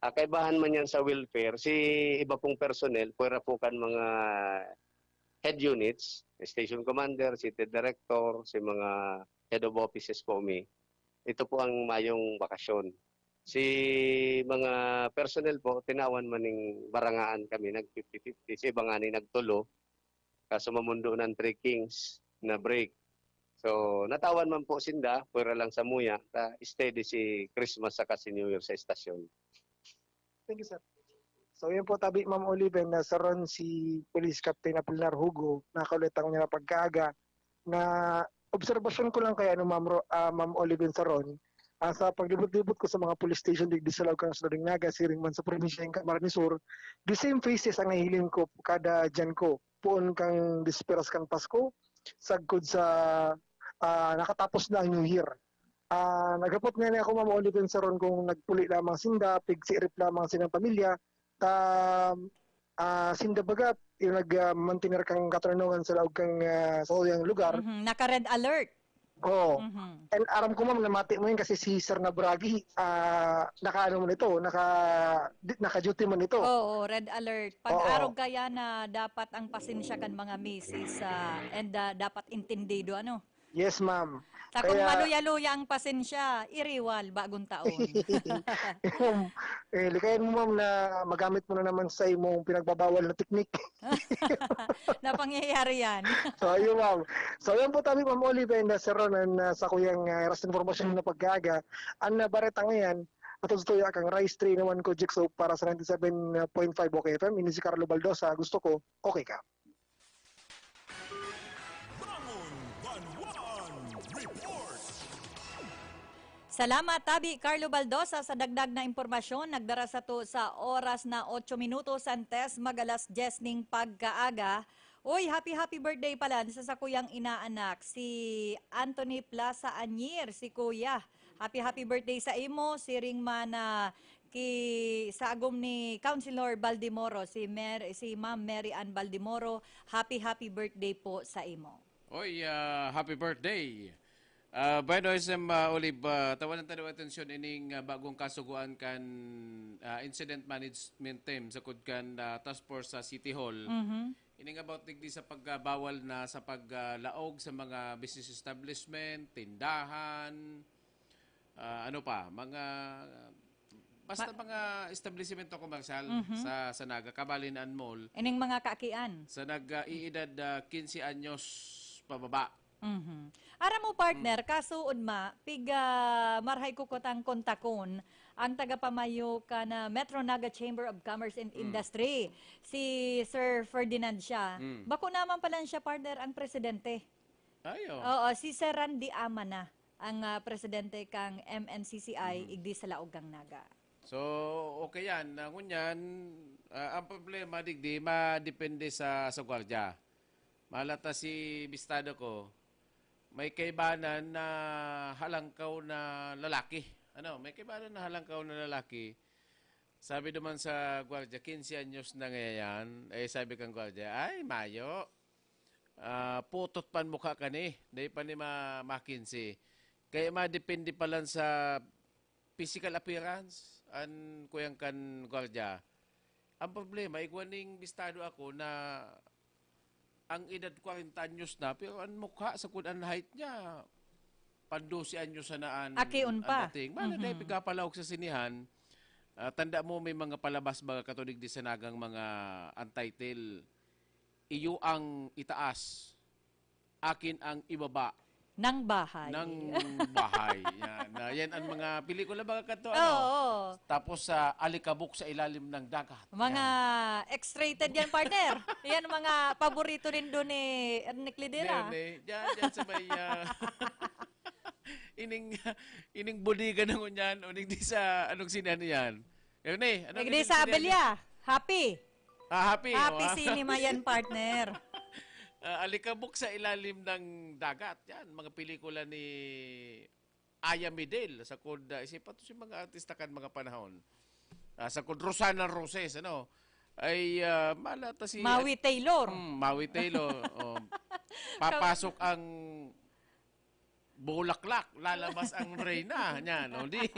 Kaibahan man yan sa welfare, si iba pong personnel, pwera po kan mga head units, station commander, city director, si mga head of offices po mi. Ito po ang mayong bakasyon. Si mga personnel po, tinawan maning barangaan kami, nag 50-50. Si iba nga ni nagtulo, kaso mamundo ng 3 kings na break. So, natawan man po sinda, pwera lang sa muya, steady si Christmas sa si New Year sa estasyon. Thank you sir. So yun po tabi Ma'am Oliven na sa ron si Police Captain Apolinar Hugo nakaulit ang niya pagkaaga na obserbasyon ko lang kaya Ma'am Oliven sa ron sa paglibot-libot ko sa mga police station di sa Lagkang sa Naga, siring man sa probinsya ng Camarines Sur, the same faces ang nahiling ko kada dyan ko. Puon kang disperas kang Pasko, sagkod sa nakatapos na ang New Year. Nagapot nga niya ako Ma'am Oliven sa ron kung nagpuli lamang sinda, pigsirip lamang sinang pamilya, sinda bagat yung nag-mantinir kang katanungan sa laog kang sa uyang lugar. Naka-red alert. Oo. And aram ko ma'am, namati mo yun kasi si Sir na Bragais, naka-ano mo nito, naka-duty mo nito. Oo, red alert. Pag-arog kaya na dapat ang pasensya kan mga misis and dapat intindido, ano? Yes, ma'am. Sa kung maluya-luya ang pasensya, iriwal bagong taon. Likayan mo ma'am na magamit mo na naman sa imong pinagbabawal na teknik. Na pangyayari yan. So ayun ma'am. So yan po tabi Ma'am Oliven na sa Ronan sa kuyang ras informasyon na pagkaga. Ang bareta ngayon, atong tuya kang Rice 3 naman ko Jigsaw para sa 97.5 Okfm. Ini si Carlo Baldosa. Gusto ko, okay ka. Salamat, Tabi Carlo Baldosa sa dagdag na impormasyon. Nagdara sa to sa oras na 8 minutos antes magalas 10 ning pagkaaga. Uy, happy birthday pala sa kuyang inaanak, si Anthony Plaza Anyir, si Kuya. Happy birthday sa imo, si Ringmana sa agom ni Councilor Baldimoro, si Ma'am Mary Ann Baldimoro. Happy birthday po sa imo. Oy, happy birthday. Bueno, Olive, tawanan tayo atensyon ining bagong kasuguan kan incident management team sa kudkan task force sa City Hall. Ining about digdi sa pagbawal na sa paglaog sa mga business establishment, tindahan, basta mga establishmento komersyal sa Naga, Kabalinan Mall. Ining mga kaakian. Sa nag-iedad 15 anyos pababa. Ara mo partner, kasuod marhay ko kotang kontakon ang tagapamayo ka na Metro Naga Chamber of Commerce and Industry, si Sir Ferdinand siya. Bako naman pala siya partner ang presidente. Ayo. Oo, si Sir Randy Amana ang presidente kang MNCCI igdi sa Laog kang Naga. So, okay yan. Ngunyan, ang problema digdi madepende sa gwardiya. Malata si bistado ko, may kaibanan na halangkaw na lalaki. May kaibanan na halangkaw na lalaki. Sabi naman sa gwardiya, 15 anyos na ngayon. Sabi kang gwardiya, ay, mayo. Putot pan mukha ka ni. Dahil pa ni makinsi. Kaya madepende pa lang sa physical appearance. An kuyang kan gwardiya. Ang problema, iguaning bistado ako na ang edad 40 anyos na, pero ang mukha sa kudan height niya, 12 anyos na naan. Akiun pa. Mana dahil pigapalawag sa sinihan, tanda mo may mga palabas mga katulig di sa nagang mga untitled, iyo ang itaas, akin ang ibaba. Nang bahay. Yan ang mga pelikula mga kato. Tapos sa alikabok sa ilalim ng dagat. Mga X-rated yan, partner. Yan mga paborito rin doon ni Ernick Lidera. Diyan sa may ining budiga na ngunyan. Uning di sa anong sinan yan. Di sa Abelia. Happy. Happy. Happy cinema yan, partner. Alikabok sa ilalim ng dagat. Yan, mga pelikula ni Aya Midel. Sa kod, isipan to si mga artista kan mga panahon. Sa kod Rosana Roses, ay malata si Maui Taylor. Maui Taylor. Papasok ang bulaklak, lalabas ang reyna niya, no? Di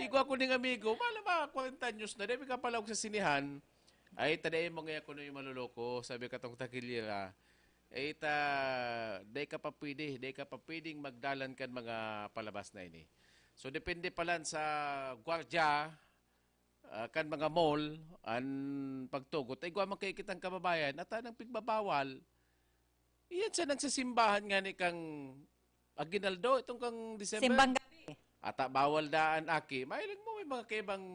ako ning amigo, malama 40 anyos na, di ka pala sa sinihan. Ay taday mo nga ako yung maluloko, sabi ka tong takilira. Ay day ka pa pwedeng magdalan kan mga palabas na ini. So depende pala sa gwardiya kan mga mall an pagtugot ay gwa man kay kitang kababayan at anang pigbabawal. Iyan sa nagsasimbahan nga ni kang Aguinaldo itong kang December. Simbang gabi. Ata bawal daan aki. Mailang mo may mga kaibang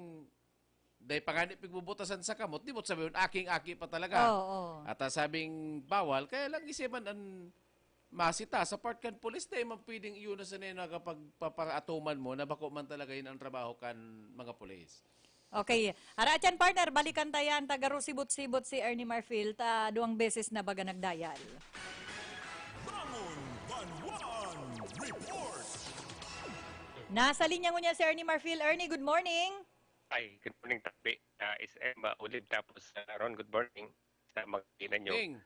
day pangani pigbubutasan sa kamot. Di mo sabihin aking-aki pa talaga. Ata sabing bawal kaya lang isiman ang masita sa part kan police day man pwedeng iyon na sa nena kapag paparatuman mo na bako man talaga yun ang trabaho kan mga police. Okay. Arachan partner, balikan tayan. Tagaro sibot-sibot si Ernie Marfil. 2 beses na baga nagdayal. Bangon, Banwaan, report! Nasa linya mo niya si Ernie Marfil. Ernie, good morning. Ay, good morning, Takbi. SM, ulit tapos Ron, good morning. Sa magkina nyo. King,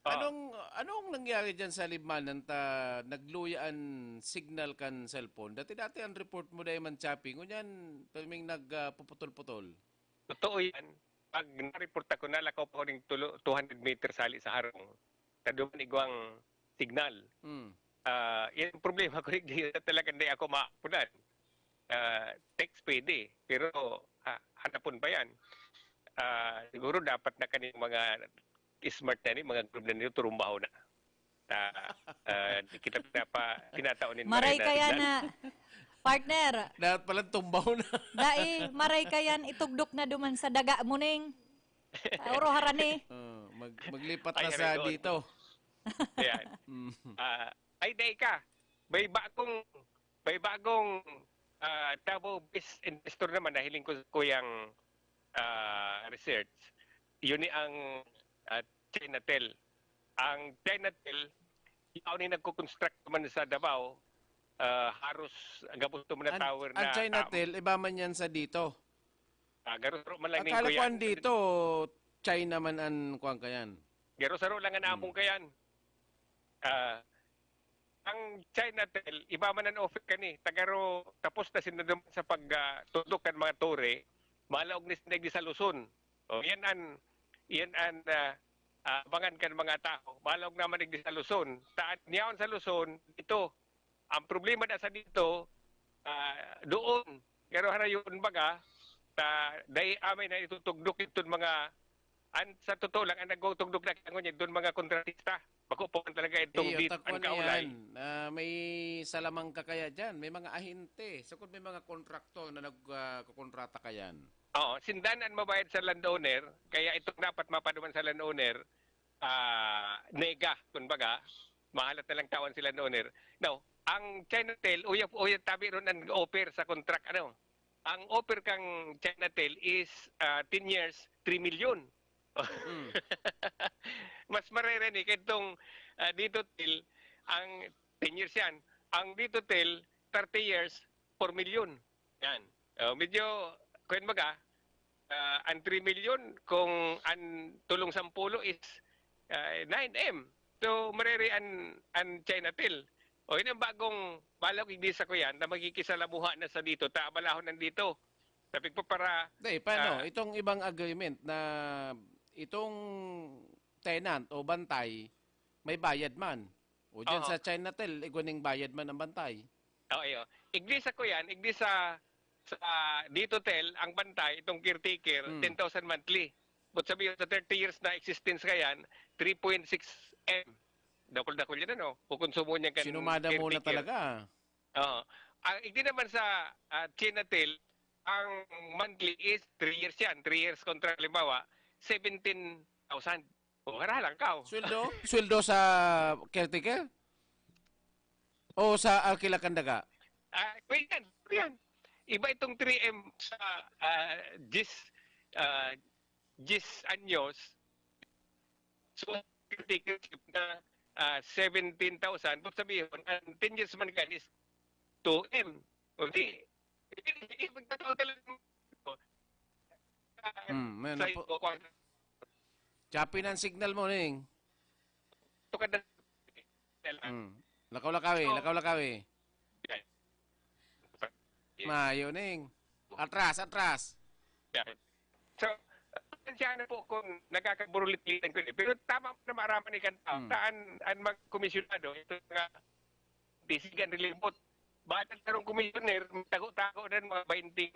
anong nangyari dyan sa Libmanan ta nagluyaan signal kan cellphone? Dati ang report mo dahil man chopping. Ngunyan, tuwing nagpuputol-putol. Totoo yan. Pag na-report ako, nalakaw pa ko ng 200 meters sali sa harong. Taduman igwang signal. Yan problema ko rin. Talagang di ako maapunan. Text pwede. Pero hanapon pa yan. Siguro dapat na kaning mga smart na ni mga group na nito turumbaho na. Kita tinataon maray kaya na partner. Dapat pala tumbaw na. Dai, maray kayan itugdok na duman sa daga mo ning. Oro harani. Maglipat na sa dito. Ayan. Ay, day ka. May bagong Tabo-based investor naman na hiling ko yung research. Yun ang Chinatel. Ang Chinatel, ikaw ni nagko-construct naman sa Davao, haros gabos to na tower na... Ang Chinatel, iba man yan sa dito. Garusaro man lang akala ko dito, China man ang kuwang kayan. Garusaro lang ang among kayan. Ang Chinatel, iba man ang offer kani. Tagaro, tapos na sinadam sa pagtudok kan mga tore, malaog ni sinag sa Luzon. O, yan ang abangan kan mga tao. Malaog naman ni sa Luzon. Taan niyaon sa Luzon, ito. Ang problema na sa dito, doon. Pero harayon baga, dahil amin na itutugdok ito mga, sa totoo lang, ang nagtugdok na kangon niya, doon mga kontratista. Makupuan talaga itong dito ang kaulay. May salamang ka kaya dyan. May mga ahinte. So kung may mga kontraktor na nagkukontrata kayan. Oo, sindanan mabayad sa landowner, kaya itong dapat mapaduman sa landowner, nega, kumbaga, mahalat na lang tawan si landowner. Now, ang Chinatel, uyap tabi ron ang offer sa contract, ang offer kang Chinatel is 10 years, 3 million. Mas marereni kaya itong dito till, ang 10 years yan, ang dito till, 30 years, 4 million. Yan. Medyo, kung baga, ang 3 million, kung ang tulong 10 is 9M. So, marere ang Chinatel. O, yun ang bagong balak igdisa ko yan na magkikisalamuha na sa dito. Taabalahon nandito. Sabi ko para... paano? Itong ibang agreement na itong tenant o bantay, may bayad man. O dyan sa Chinatel, iguning bayad man ang bantay. Oo. Igdisa ko yan. Igdisa sa dito tel, ang bantay, itong caretaker, 10,000 monthly. But sabihin sa 30 years na existence ka yan, 3.6M. Dakol-dakol yan, kukonsumo niya kan sinumada muna talaga. Oo. Hindi naman sa Chinatel, ang monthly is 3 years yan. 3 years contract, limbawa, 17,000. O, haralang ka. Sweldo? Sweldo sa caretaker? O sa alkilakandaga? Yan. Iba itong 3M sa GIS anyos. So, caretakership na 17,000. Kung sabihin, ang 10 years man ka is 2M. O di, magkatotal sa Choppy ng signal mo, Ning. Ito ka na. Lakaw-lakawi, lakaw-lakawi. Mayo, Ning. Atras. So, siya na po kung nagkakaburulit-litan ko. Pero tama na maraman ikan tao. Taan ang mag-komisyonado, ito nga, disigan nilipot. Bakit tarong komisyoner, tago-tago na mga 20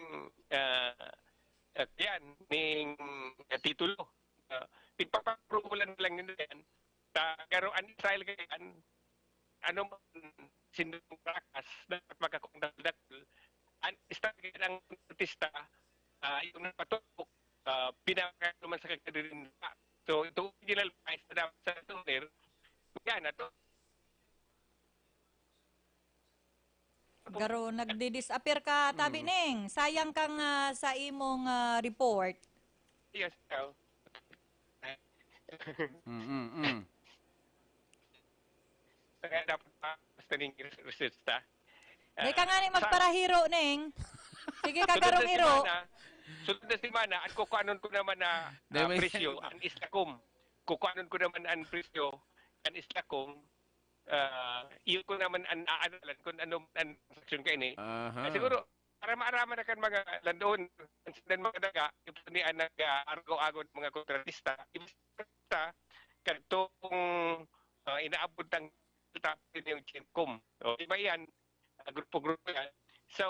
yan, ning titulo. Pagpapaprobulan lang nila yan. Pero ang Israel kayan, ano man sinunong Bragais, dapat magkakundal-dakul. Ang Israel ang artista, yung napatok, pinaka naman sa kagadirin. So, ito original price na dapat sa tuner, yan na to. Garo, nagdi-disappear ka, tabi Ning. Sayang kang sa imong report. Yes, no. Kaya dapat basta ning research ta. Di ka nga ni magparahiro, Ning. Sige ka garong iro. Sunod na semana, at kukuanon ko naman na presyo, ang islakom. Kukuanon ko naman ang presyo, ang islakom. Iyon ko naman ang aanalan kung ano ang transaction ka ini. Siguro, para maaraman na kan mga landoon, dan mga daga, yung panian nag-argo-agon mga kontratista, ibasta, kanitong inaabot ng tapin yung chinkom. O, iba yan, grupo-grupo yan. So,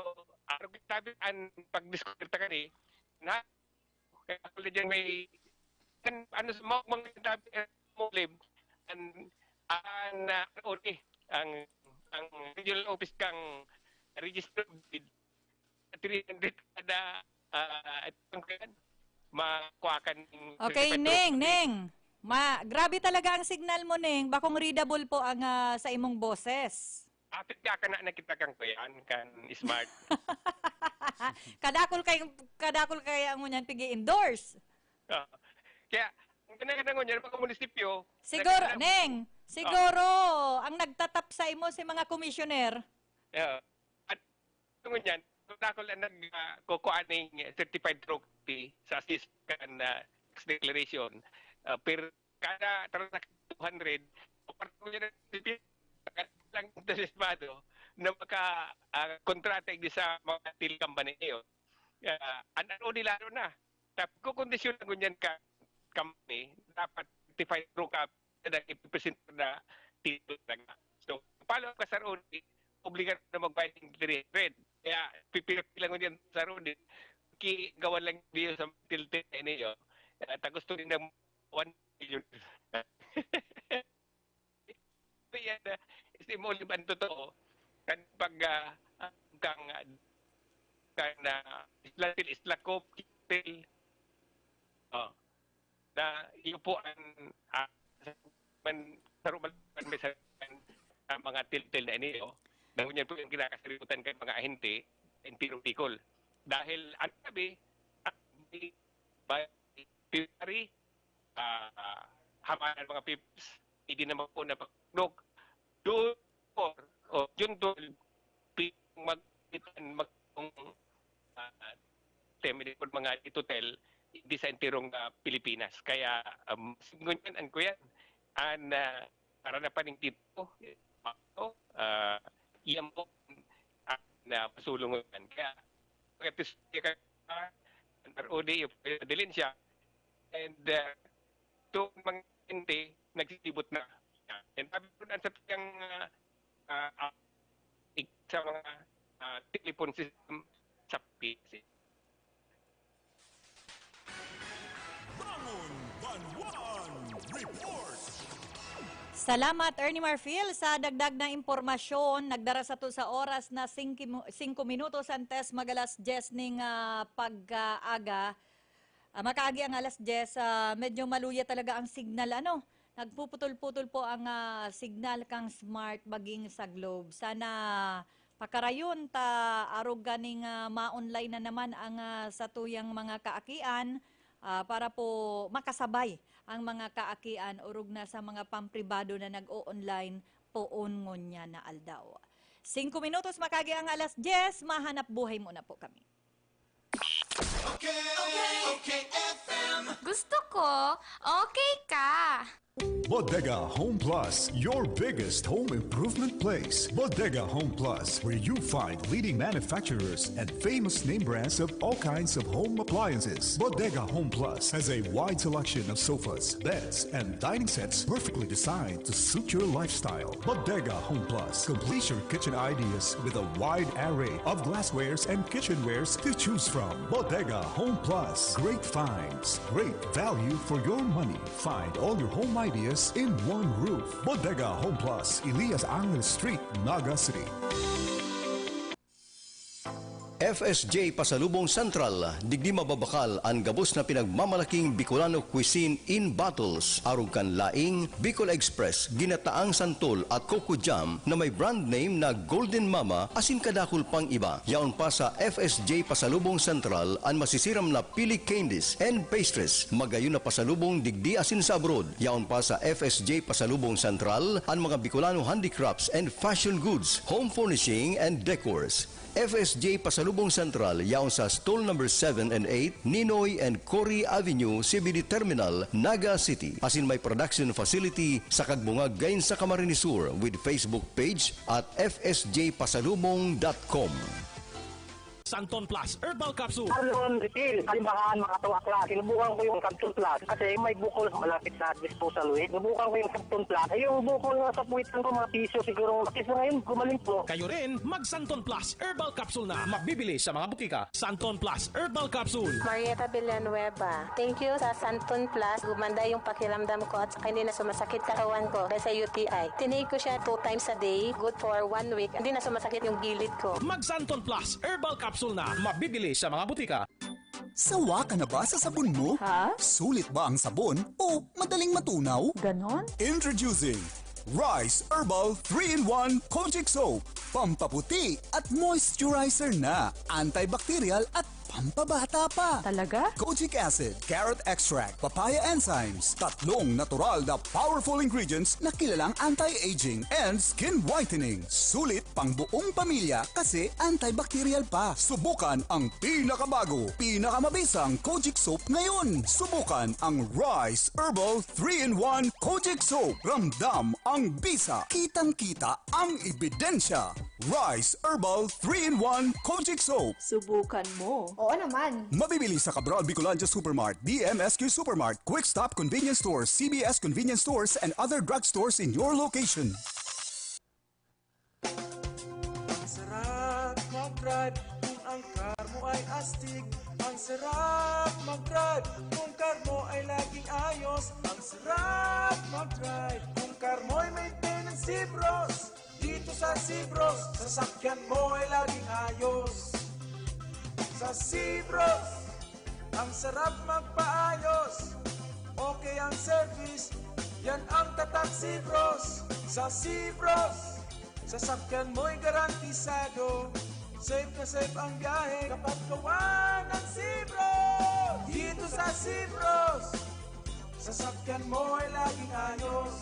ano sabi ang pag-discover ta kani, na, kaya pala dyan may, ano, mga sabi, Muslim, ang regional office kang registered with 300 kada makuhakan. Okay, Ning. Grabe talaga ang signal mo, Ning. Bakong readable po ang sa imong boses. Apit ka na nakita kang kuyan, kan smart. kadakol kaya mo niyan pigi-endorse. Kaya, ang kanang niya, mga munisipyo. Siguro, Ning, ang nagtatap sa imo si mga komisyoner. At tungo niyan, kadakol ang nagkukuha ng certified property sa assistant declaration. Per kada 200, parang niya lang desesmado na maka-kontrata sa mga til company niyo. Ano nilaro na. Tapos kukondisyon lang ganyan ka company, dapat certified pro ka na ipipresent na titulo na. So, palo ka sa Rodi, obligat na magbayad ng 300. Kaya, pipilang ko dyan sa Rodi, gawan lang niyo sa tiltin na niyo. Gusto din ng 1 million. So, yan, istimuli ba ang totoo? Kan pag islakop, kitil, na iyo po ang mga til-til na iniyo. Dahil yan po yung kinakasalimutan kay mga ahente in Pirong-Bicol. Dahil ang sabi, Pilari, hamanan mga pips, hindi naman po na pagnog. Doon po, yun doon, temili po mga itutel, hindi sa entirong Pilipinas. Kaya, ngunyan, ang kuyan, para na paning tito, iyan po, na pasulungan. Kaya, ROD, dilin siya, and ito mga hindi, nagsisibot na. And sabi po na sa tiyang sa mga telephone system sa PC. Banwaan Report! Salamat, Ernie Marfil, sa dagdag na impormasyon. Nagdara sa to sa oras na 5 minutos antes magalas 10 ning pag-aga. Makaagi ang alas 10, medyo maluya talaga ang signal. Nagpuputol-putol po ang signal kang smart baging sa Globe. Sana pakarayon ta arog ganing ma-online na naman ang sa tuyang mga kaakian. Para po makasabay ang mga kaakian urog na sa mga pampribado na nag-o-online poon ngonya na aldaw. 5 minutos makagi ang alas 10, mahanap buhay muna po kami. Okay, FM. Gusto ko, okay ka. Bodega Home Plus, your biggest home improvement place. Bodega Home Plus, where you find leading manufacturers and famous name brands of all kinds of home appliances. Bodega Home Plus has a wide selection of sofas, beds, and dining sets perfectly designed to suit your lifestyle. Bodega Home Plus completes your kitchen ideas with a wide array of glasswares and kitchenwares to choose from. Bodega Home Plus, great finds, great value for your money. Find all your home ideas in one roof. Bodega Home Plus, Elias Angel Street, Naga City. FSJ Pasalubong Central, digdi mababakal ang gabos na pinagmamalaking Bicolano cuisine in bottles. Arog kan laing, Bicol Express, ginataang santol at coco jam na may brand name na Golden Mama asin kadakol pang iba. Yaon pa sa FSJ Pasalubong Central ang masisiram na pili candies and pastries. Magayon na pasalubong digdi asin sa abroad. Yaon pa sa FSJ Pasalubong Central ang mga Bicolano handicrafts and fashion goods, home furnishing and decors. FSJ Pasalubong Central, yaon sa stall number 7 and 8, Ninoy and Cory Avenue, CBD Terminal, Naga City. Asin may production facility sa Kagbungag gayon sa Camarines Sur with Facebook page at fsjpasalubong.com. Santon Plus Herbal Capsule. Ronron, refill. Halimbahan, mga tuwakla. Sinubukan ko yung Santon Plus kasi may bukol malapit sa disposal weight. Sinubukan ko yung Santon Plus. Ay, yung bukol na sa puwitan ko, mga piso siguro. Kasi ngayon, gumaling po. Kayo rin, mag Santon Plus Herbal Capsule na. Mabibili sa mga butika. Santon Plus Herbal Capsule. Marieta Villanueva. Thank you sa Santon Plus. Gumanda yung pakiramdam ko at saka hindi na sumasakit katawan ko dahil sa UTI. Tinake ko siya 2 times a day. Good for 1 week. Hindi na sumasakit yung gilid ko. Mag Santon Plus Herbal Capsule na. Mabibili sa mga butika. Sawa ka na ba sa sabon mo? Ha? Sulit ba ang sabon o madaling matunaw? Ganon? Introducing Rice Herbal 3-in-1 Kojic Soap. Pampaputi at moisturizer na. Antibacterial at pampabata pa. Talaga? Kojic acid, carrot extract, papaya enzymes. Tatlong natural na powerful ingredients na kilalang anti-aging and skin whitening. Sulit pang buong pamilya kasi antibacterial pa. Subukan ang pinakabago, pinakamabisang Kojic Soap ngayon. Subukan ang Rice Herbal 3-in-1 Kojic Soap. Ramdam ang bisa. Kitang-kita ang ebidensya. Rice Herbal 3-in-1 Kojic Soap. Subukan mo. Oo naman. Mabibili sa Cabral Bicolandia Supermart, DMSQ Supermart, Quick Stop Convenience Stores, CBS Convenience Stores, and other drugstores in your location. Ang sarap mag-drive kung ang car mo ay astig. Ang sarap mag-drive kung car mo ay laging ayos. Ang sarap mag-drive kung car mo ay maintenance Cibros. Dito sa Cibros, sasakyan mo ay laging ayos. Sa Cibros, ang sarap magpaayos. Okay ang service, yan ang tatak Cibros. Sa Cibros, sasakyan mo'y garantisado. Safe na safe ang biyahe kapag gawa ng Cibros. Dito sa Cibros, sasakyan mo ay laging ayos.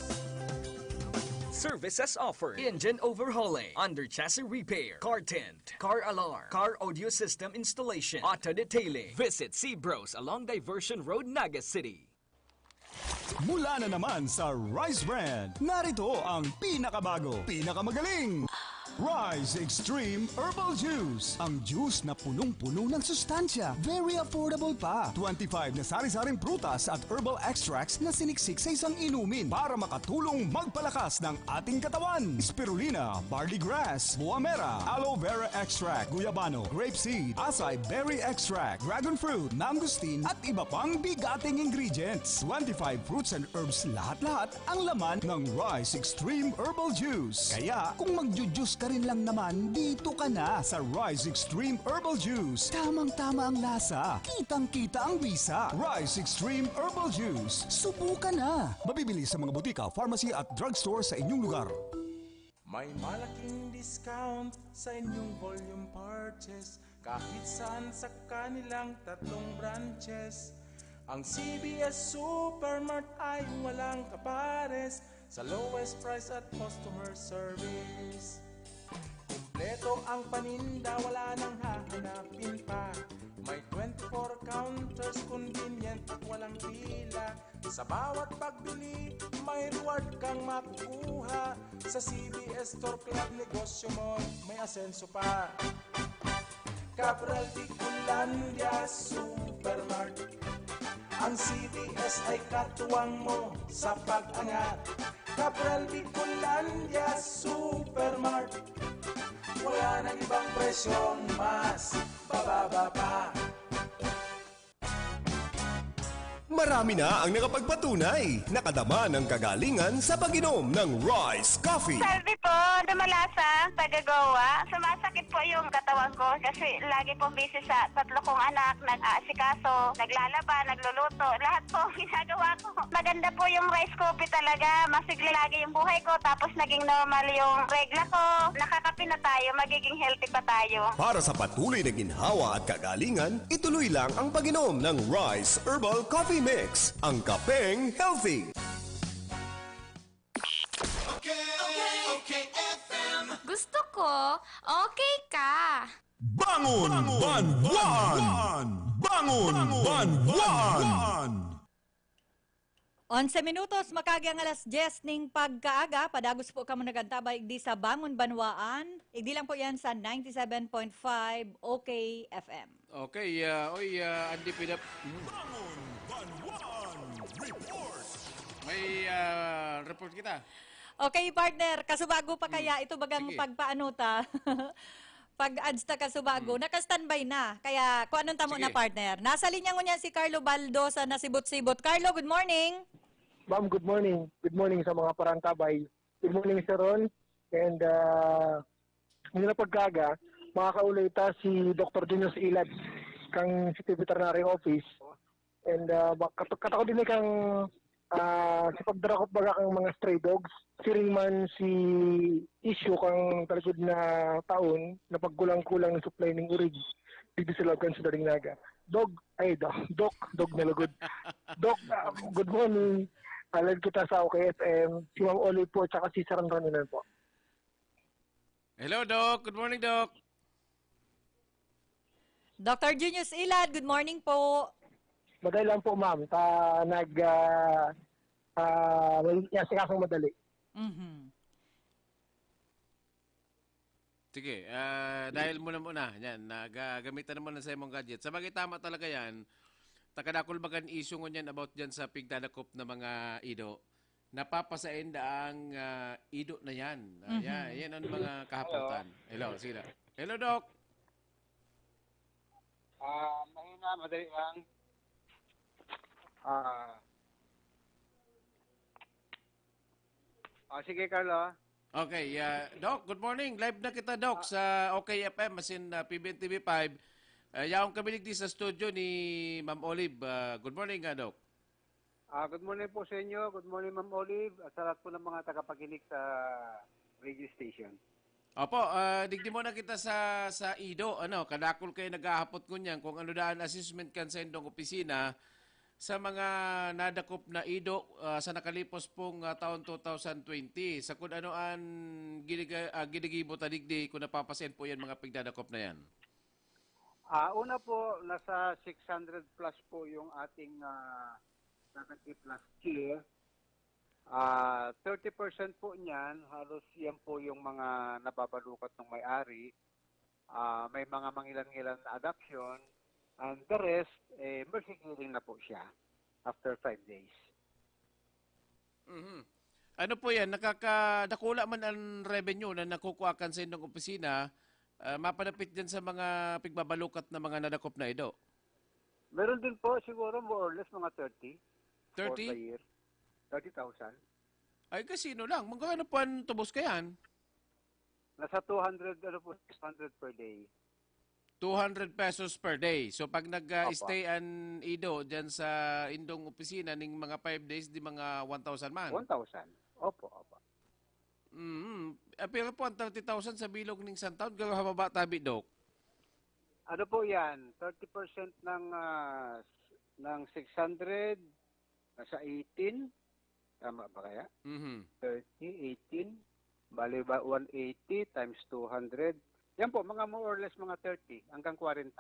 Services offered: engine overhauling, under chassis repair, car tent, car alarm, car audio system installation, auto detailing. Visit Cibros along Diversion Road, Naga City. Mula na naman sa Rice Brand, narito ang pinakabago, pinakamagaling Rice Extreme Herbal Juice. Ang juice na punong-puno ng sustansya. Very affordable pa. 25 na sari-saring prutas at herbal extracts na siniksik sa isang inumin para makatulong magpalakas ng ating katawan. Spirulina, barley grass, buwamera, aloe vera extract, guyabano, grapeseed, acai berry extract, dragon fruit, mangosteen at iba pang bigating ingredients. 25 fruits and herbs lahat-lahat ang laman ng Rice Extreme Herbal Juice. Kaya kung magjujuice ka rin lang naman, dito ka na sa Rice Extreme Herbal Juice. Tamang-tama ang lasa. Kitang-kita ang bisa. Rice Extreme Herbal Juice. Subukan na. Mabibili sa mga butika, pharmacy at drugstore sa inyong lugar. May malaking discount sa inyong volume purchase kahit saan sa kanilang 3 branches. Ang CBS Supermart ay walang kapares sa lowest price at customer service. Kumpleto ang paninda, wala nang hahanapin pa. May 25 4 counters, convenient at walang pila. Sa bawat pagbili, may reward kang makukuha. Sa CBS Store Club, negosyo mo, may asenso pa. Cabral Bicolandia Supermart. Ang CBS ay katuwang mo sa pag-angat. Cabral Bicolandia Supermart. Wala nang ibang presyong mas bababa pa. Marami na ang nakapagpatunay. Nakadama ng kagalingan sa pag-inom ng Rice Coffee. Sabi po, dumalasa, taga-Goa. Sumasakit po yung katawan ko kasi lagi po busy sa 3 kong anak, nag-aasikaso, naglalaba, nagluluto. Lahat po ginagawa ko. Maganda po yung rice coffee talaga. Masigla lagi yung buhay ko. Tapos naging normal yung regla ko. Nakakapi na tayo, magiging healthy pa tayo. Para sa patuloy na ginhawa at kagalingan, ituloy lang ang pag-inom ng Rice Herbal Coffee Mix, ang kapeng healthy. Gusto ko, okay ka. Bangon! Banwaan! Bangon! Banwaan! 11 minutos, makagyang alas 10 ning pagkaaga. Padagos po ka mo nagantabay igdi sa Bangon Banwaan. Igdi lang po yan sa 97.5 OKFM. Okay, Andy Pinap. Bangon Banwaan Report! May report kita. Okay, partner, kasubago pa kaya ito bagang Sige. pagpaano ta? Pag-ads ta kasubago, naka-standby na. Kaya kung anong tamo Sige. na partner. Nasa linya ko niya si Carlo Baldo sa Nasibot-Sibot. Carlo, good morning. Ma'am, good morning. Good morning sa mga parantabay. Good morning, Sir Ron. And hindi na pagkaga, makakaulay ta si Dr. Junius Ilad kang City Veterinary Office. And katako din kang si pagdarakot baga kang mga stray dogs. Siring man si issue kang talikod na taon na pagkulang-kulang ng supply ng urig. Dito sila kan sa daring naga. Dog na lugod. Doc, good morning. Alam kita sa OKFM. Si Ma'am Oli po, tsaka si Sir Ronron po. Hello, Doc. Good morning, Doc. Dr. Junius Ilad, good morning po. Madali lang po, ma'am. Yasikasang madali. Sige, dahil muna. Yan, gamitan naman sa imong gadget. Sa bagay tama talaga yan. Takadakol bagan issue ngon yan about dyan sa pigdadakop na mga ido. Napapasain daang ido na yan. Yan ang mga kahapotan. Hello, sige na. Hello, Doc. Mahina, madali lang. Sige, Carlo. Okay, Doc, good morning. Live na kita, Doc, sa OKFM, as in PBNTV5. Yaong kamilig di sa studio ni Ma'am Olive. Good morning, Doc. Good morning po sa inyo. Good morning, Ma'am Olive. At sa lahat po ng mga tagapakinig sa radio station. Opo, digdi mo na kita sa Ido. Kadakol kayo naghahapot ko niyan kung ano daan assessment kan sa indong opisina sa mga nadakop na Ido sa nakalipos pong taon 2020. Sa kung ano ang ginigibo tadigdi kung napapasin po yan mga pigdadakop na yan. Una po, nasa 600 plus po yung ating nakakip last year. 30% po niyan, halos yan po yung mga nababalukat ng may-ari. May mga mangilan-ngilan na adoption. And the rest, mercy killing na po siya after 5 days. Mm-hmm. Ano po yan? Nakakadakula man ang revenue na nakukuhakan sa inyong opisina, mapanapit dyan sa mga pigbabalukat na mga nadakop na ido? Meron din po siguro more or less mga 30. 30? For the year. 30,000. Ay, kasino lang. Magkano po ang tubos kayan? Nasa 200, 600 per day. 200 pesos per day. So pag nag-stay an ido dyan sa indong opisina ning mga 5 days, di mga 1,000 man? 1,000. Opo. Pero po ang 30,000 sa bilog ning santaon, gagawin tabi, Dok? Ano po yan? 30% ng 600, nasa 18. Tama ba kaya? 30, 18. Bali ba 180 times 200. Yan po, mga more or less mga 30 hanggang 40.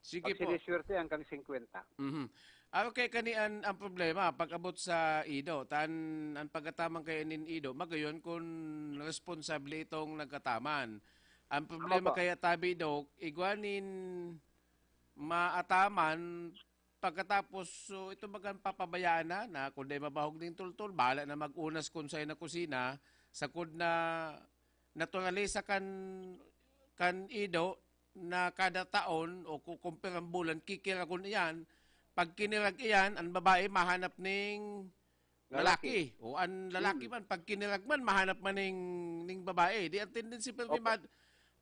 Sige Pag po. siniswerte hanggang 50. Mhm. Okay, kanian ang problema pag abot sa Ido, ang pagkatamang kay nin Ido, magayon kung responsable itong nagkataman. Ang problema Opo. kaya tabi Dok, igwanin maataman pagkatapos so ito bagan papabayaan na kundi mabahog din tultul, bahala na magunas kung sa'yo na kusina, sakod na naturalisa kan Ido na kada taon o kukumpirang bulan kikiragon iyan. Pag kinirag iyan, ang babae mahanap ning lalaki. O ang lalaki man, pag kinirag man, mahanap man ning babae. Di ang tendency pero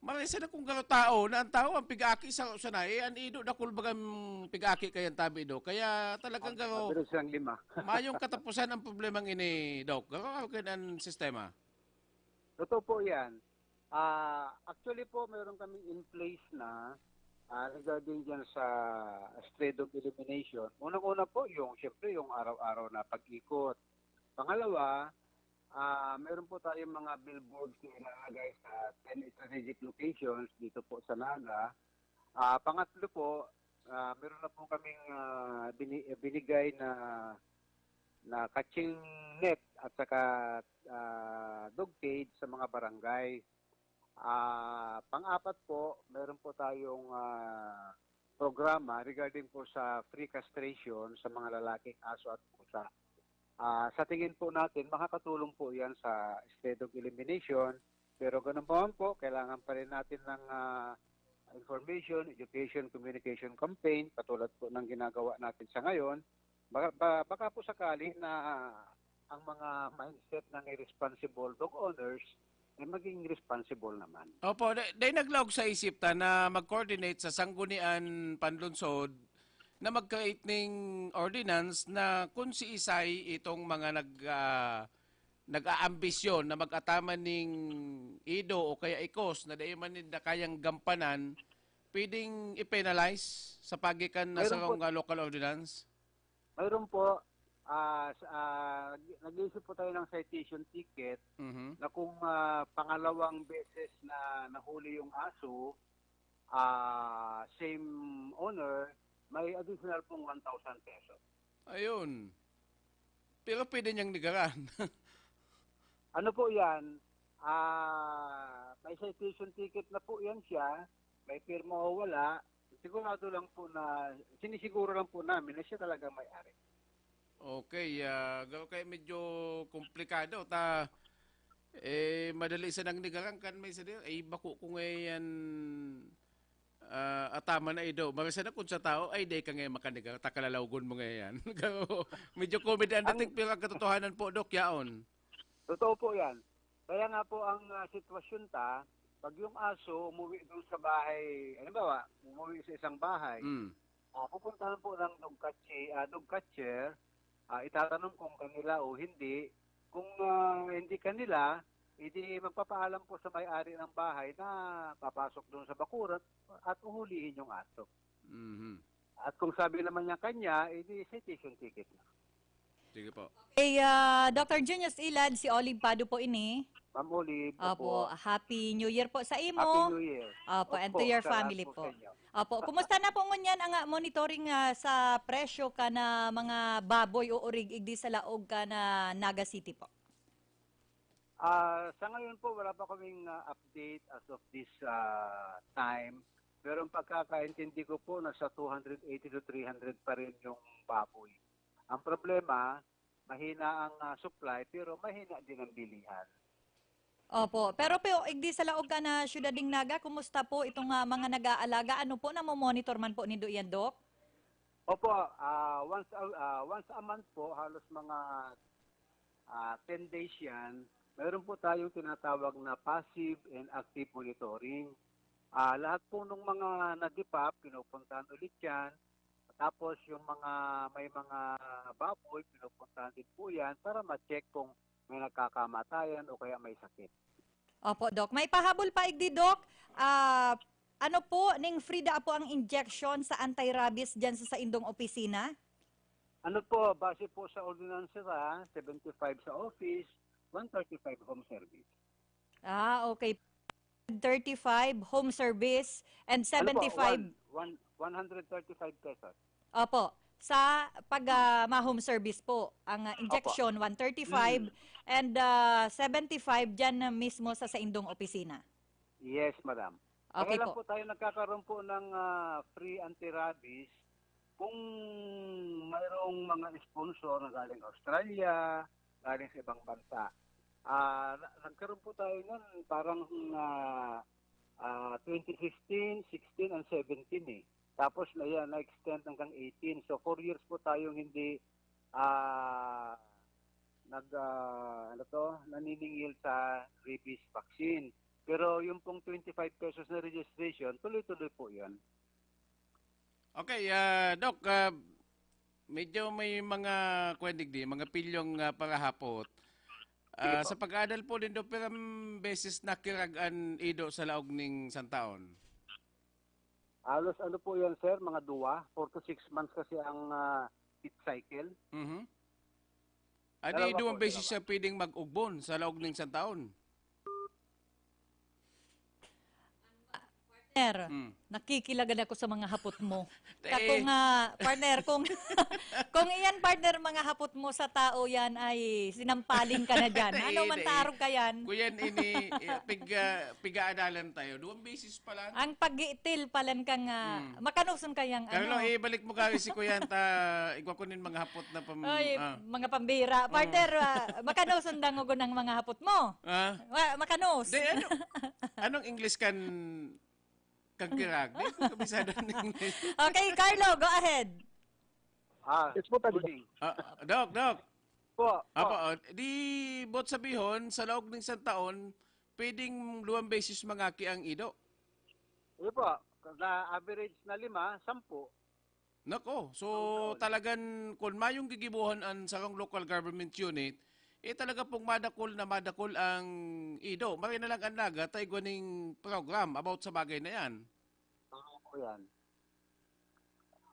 marisa na kung garo tao, na ang tao ang pig-aki sa sanay, ang Ido na kulbagang pig-aki kayan tabi do. Kaya talagang garo, Pero silang 5. mayong katapusan ang problemang ini, Dok. Garo ang sistema. Totoo po yan. Actually po, meron kaming in place na regarding dyan sa stray dog elimination. Unang-una po, siyempre yung araw-araw na pag-ikot. Pangalawa, meron po tayong mga billboards na ilalagay sa 10 strategic locations dito po sa Naga. Pangatlo po, meron na po kaming binigay na catching net at saka dog cage sa mga barangay. Pang-apat po, meron po tayong programa regarding po sa free castration sa mga lalaking aso at pusa. Sa tingin po natin, makakatulong po yan sa stray dog elimination. Pero ganun po, kailangan pa rin natin ng information, education, communication campaign, katulad po ng ginagawa natin sa ngayon. Baka po sakali na ang mga mindset ng irresponsible dog owners ay maging responsible naman. Opo, day naglaog sa isip ta na mag-coordinate sa sanggunian panlunsod na mag-create ng ordinance na kung si isay itong mga nag-aambisyon na mag-ataman ng Ido o kaya ICOS na dayo man na kayang gampanan, pwedeng i-penalize sa pagikan na sa local ordinance? Mayroon po. Nag-isip po tayo ng citation ticket na kung pangalawang beses na nahuli yung aso, same owner, may additional pong 1,000 pesos. Ayun. Pero pwede niyang nigaran. Ano po yan? May citation ticket na po yan siya, may pirma o wala, sinisiguro lang po namin na siya talaga may-ari. Okay, kaya medyo komplikado madali sa nang nigarang kan may sadir bako kung ngayon atama na Ido marisa na kun sa tao ay day ka ngayon makanigar takalalawagon mo ngayon. Medyo COVID ang dating pero ang katotohanan po Dok yaon. Totoo po yan. Kaya nga po ang sitwasyon pag yung aso umuwi doon sa bahay, halimbawa, umuwi sa isang bahay, pupuntahan po ng dog catcher, itatanong kung kanila o hindi. Kung hindi kanila, hindi magpapaalam po sa may-ari ng bahay na papasok doon sa bakuran at uhulihin yung aso. At kung sabi naman niya kanya, hindi citation ticket na. Sige po. Okay, Dr. Junius Ilad, si Olive Pado po ini. Ma'am Olive, Opo, Happy New Year po sa imo. Happy New Year. Opo, and to your family po. Opo, kumusta na po ngunyan ang monitoring sa presyo ka na mga baboy o urig igdi sa laog ka na Naga City po? Sa ngayon po, wala pa kaming update as of this time. Pero ang pagkakaintindi ko po, nasa 280 to 300 pa rin yung baboy. Ang problema, mahina ang supply pero mahina din ang bilihan. Opo, pero igdi sa laog ka na syudad ding Naga, kumusta po itong mga nag-aalaga? Ano po na monitor man po ni Duyan, Dok? Opo, once a month po, halos mga 10 days yan, mayroon po tayong tinatawag na passive and active monitoring. Lahat po ng mga nagipap, pinupuntahan ulit yan. Tapos yung may mga baboy, pinupuntahan din po yan para ma-check kung may nagkakamatayan o kaya may sakit. Opo, Dok. May pahabol pa igdi, Dok. Ano po, ning Frida po ang injection sa anti-rabies dyan sa indong opisina? Ano po, base po sa ordinansa 75 sa office, 135 home service. Okay. 35 home service and 75... Ano po, 135 pesos. Opo. Sa pag ma-home service po, ang injection 135 and 75 diyan mismo sa indong opisina. Yes, madam. Okay Kaya lang po. po tayo nagkakaroon po ng free anti-rabies kung mayroong mga sponsor na galing Australia, galing sa ibang bansa. Nagkaroon po tayo nun parang 2015, 16, and 17 eh. Tapos na-extend hanggang 18. So 4 years po tayong hindi naniningil sa rabies vaccine. Pero yung pong 25 pesos na registration, tuloy-tuloy po 'yan. Okay, Doc, medyo may mga mga pilyong parahapot. Sa pag-adal po din do pero beses nakiragan ido sa laog ning santaon. Halos po yan, sir, mga 4 to 6 months kasi ang heat cycle. Adi, 2 beses siya pwedeng mag-ugbon sa laog ng isang taon. Partner, nakikilagan ako sa mga hapot mo. Eh. Kung partner, kung iyan partner mga hapot mo sa tao yan ay sinampaling ka na dyan. Ano man tarong ka yan? Kuyan ini piga-adalan tayo. 2 beses pa lang. Ang pag-iitil palan kang makanuson kayang Carlo, ibalik mo kami si Kuyan ta igwakunin mga hapot na mga pambira. Partner, makanuson dango ng mga hapot mo. Makanus. Anong English kan kagkirag? Di ko kabisado ng English. Okay, Carlo, go ahead. Yes po, Tadi. Doc. Po. Di bot sabihon, sa loob ng isang taon, pwedeng 2 beses mangaki ang ido. Iyo po, na average na 5, 10. Nako, so talagang kung mayong gigibuhan ang sarang local government unit, talaga pong madakol ang ido. Mari na lang ang naga, tayo ganing program about sa bagay na yan. Oo yan.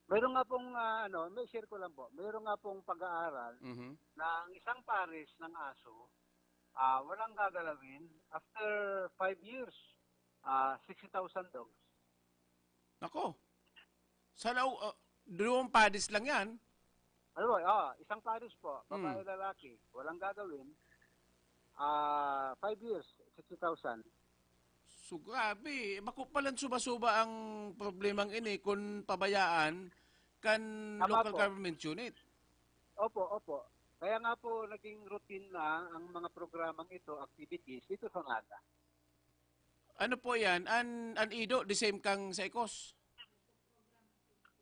Meron nga pong, may share ko lang po, meron nga pong pag-aaral na ang isang pares ng aso, walang gagalawin, after 5 years, 60,000 dogs. Nako, sa 2 padis lang yan. Isang pares po, babae lalaki, walang gagawin, 5 years, 60,000. So grabe, makupalan suba-suba ang problemang ini kung pabayaan kan local government unit. Opo. Kaya nga po naging routine na ang mga programang ito, activities, dito sa Nada. Ano po yan? An ido, the same kang sa ikos?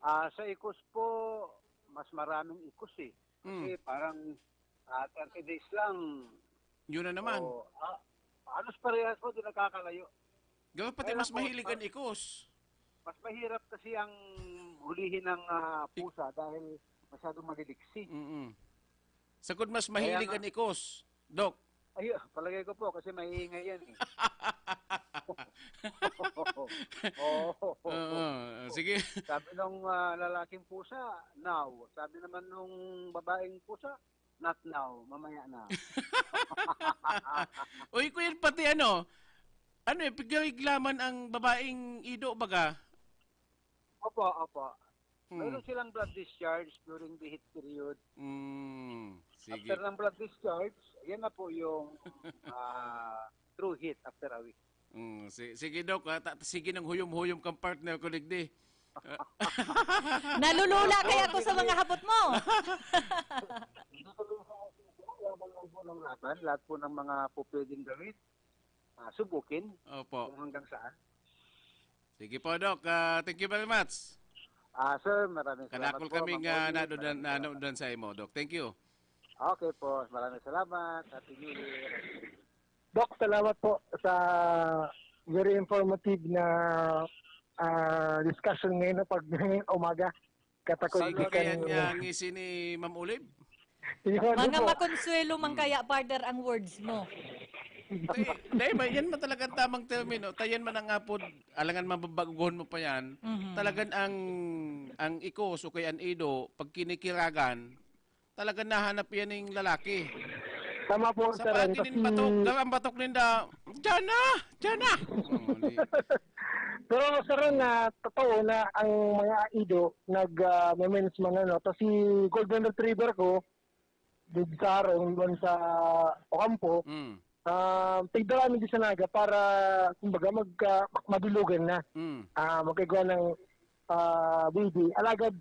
Sa ikos po, mas maraming ikos eh. Kasi parang 30 days lang. Yun na naman. Alos parehas po, di nakakalayo. Gawin pati mas mahilig ang ikos. Mas mahirap kasi ang hulihin ng pusa dahil masyadong maliliksi. Sagod mas mahilig ang ikos, Doc. Ay, palagay ko po kasi maiingay yan eh. Sige. Sabi nung lalaking pusa, now. Sabi naman nung babaeng pusa, not now, mamaya na. Uy, kuya, pati piglaman ang babaeng ido baga? Opo. Mayroon silang blood discharge during the heat period. Sige. After ng blood discharge, yan na po yung true heat after a week. Sige, Doc. Sige ng huyom-huyom kang partner ko, Ligdi. Nalulula kaya ako sa mga hapot mo. Lahat po ng mga po pwedeng gawin. Subukin. Opo. Kung hanggang saan. Sige po, Doc. Thank you very much. Sir, maraming salamat Kanakol po. kaming nanonood sa imo, Doc. Thank you. Okay po. Maraming salamat. Happy New Year. Doc, salamat po sa very informative na discussion ngayon na pag umaga. Sige yan ngisi ni Ma'am Olive. Mga makonsuelo man kaya, partner, ang words mo. Yan man talagang tamang termino. Tayan man ang apod, alangan mababaguhon mo pa yan. Talagang ang ikos o kay an ido, pag kinikiragan, talagang nahanap yan ng lalaki. Tama po, sa paginin batok, ang batok ninda, dyan na! Pero sa rin na totoo na ang mga ido nag-memens man ano. Tapos si Golden Retriever ko, Digsaron doon sa Ocampo, tigdarami din sa naga para kumbaga mabilugan na. Magkagawa ng baby. Alagad,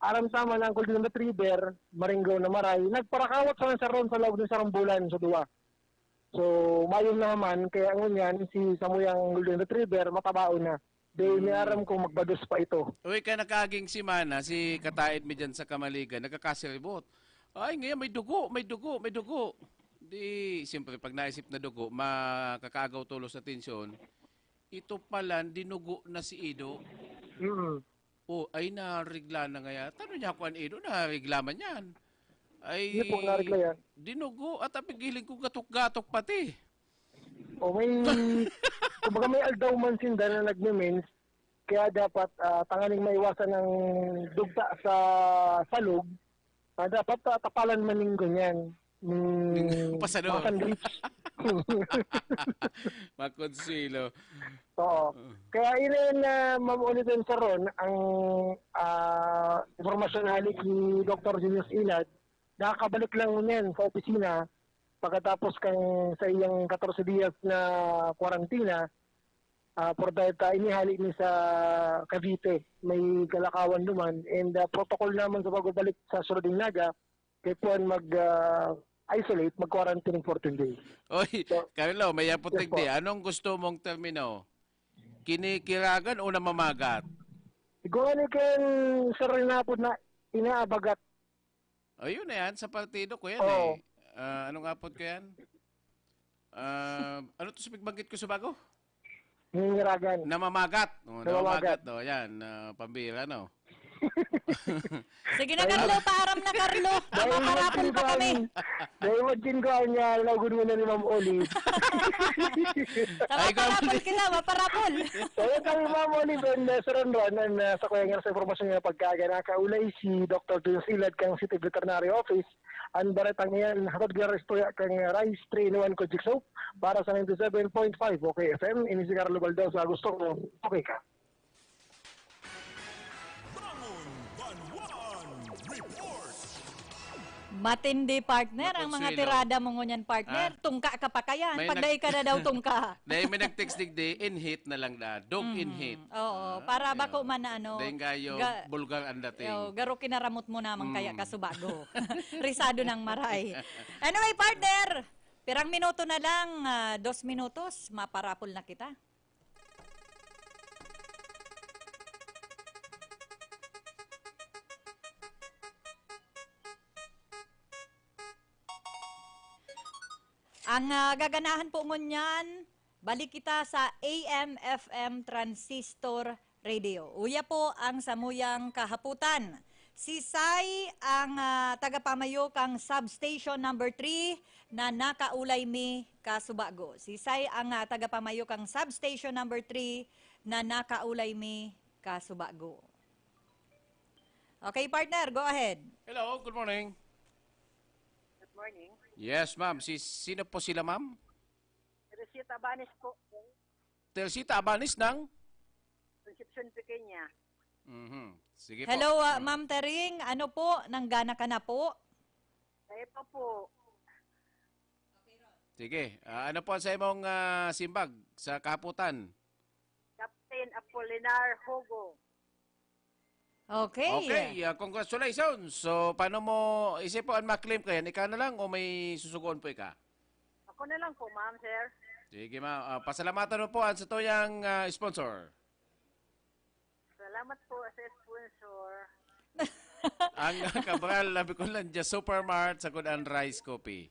aram tama ng Golden Retriever, Maringgo na maray, nagparakawat sa ron sa loob ng sarang bulan sa duwa. So, mayon naman, kaya ngunyan, si Samuyang Golden Retriever, matabao na. Dahil may aram kung magbados pa ito. Uy, kaya nakaging si Mana, si Kataid mi dyan sa Kamaligan, nagkakasiribot. Ay, ngayon may dugo. Di, siyempre, pag naisip na dugo, makakagaw tulos sa tensyon. Ito pala, dinugo na si Ido. O, ay narigla na ngaya. Tanong niya ako ang Ido, narigla man yan. Ay, hindi po, narigla yan. Dinugo at apigiling ko gatok-gatok pati. O may, kumbaga may aldaw man sinda na nagme-mens, kaya dapat tanganing maiwasan ng dugta sa salog, dapat tapalan man ng ganyan. Pasado. Makonsilo. Oo. Kaya ina na mamulitin sa ron ang informasyon halik ni Dr. Julius Ilad, nakakabalik lang niyan sa opisina pagkatapos kang sa iyang 14 días na kwarantina for that inihali ni sa Cavite. May kalakawan naman and protocol naman sa pagbabalik sa Suroding Naga kay puan mag-isolate, mag-quarantine 14 days. Oy, Carlo, may aputik di. Anong gusto mong termino? Kinikiragan o namamagat? Siguro ni Ken Sir Rinapod na inaabagat. Ayun na yan, sa partido ko yan eh. Anong apod ko yan? Ano to sa pagbanggit ko sa bago? Nangiragan. Namamagat. Namamagat. Yan, pambira, no? Sige na, Carlo. Paaram na, Carlo. Maparapol pa kami. Na-imagine ko niya, lagun mo na ni Ma'am Olive. Maparapol kita, maparapol. Kaya kami Ma'am Olive and sa Ronron, sa kuya nga sa informasyon niya pagkaga, nakaulay si Dr. Julius Ilad kang City Veterinary Office. Ang baretang yan, hatod gararesto kang Rice 3-in-1 Kojic Soap para sa 97.5 Okfm. Ini si Carlo Baldaw sa gusto ko. Okay ka. Matindi, partner. Ang mga tirada mo ngunyan, partner. Tungka ka pa kayan. Pagday ka na daw tungka. Dahil may nag-text digdi, in hit na lang da. Dog in hit. Oo. Para bako man na ano. Dahil kayo, bulgar ang dating. Garo kinaramot mo naman kaya kasubago. Risado ng maray. Anyway, partner. Pirang minuto na lang. 2 minutos. Maparapol na kita. Ang gaganahan po ngunyan, balik kita sa AM/FM Transistor Radio. Uya po ang samuyang kahaputan. Si Sai ang tagapamayo kang substation number 3 na nakaulay mi kasubago. Si Sai ang tagapamayo kang substation number 3 na nakaulay mi kasubago. Okay, partner, go ahead. Hello, good morning. Good morning. Yes, ma'am. Sino po sila, ma'am? Teresita Abanis po. Teresita Abanis ng? Concepcion Pequeña. Sige po. Hello, Ma'am Tering. Ano po? Nanggana ka na po? Saya pa po. Sige. Ano po sa imong simbag sa kahaputan? Captain Apolinar Hogo. Okay. Okay, congratulations. So, paano mo isipan ma-claim ka yan? Ikaw na lang o may susugoon po ika? Ako na lang po, ma'am, sir. Sige, ma'am. Pasalamatan mo po sa tuyang sponsor. Salamat po sa sponsor. Ang Cabral, labi ko lang dyan, Supermart sa Kudan Rice Coffee.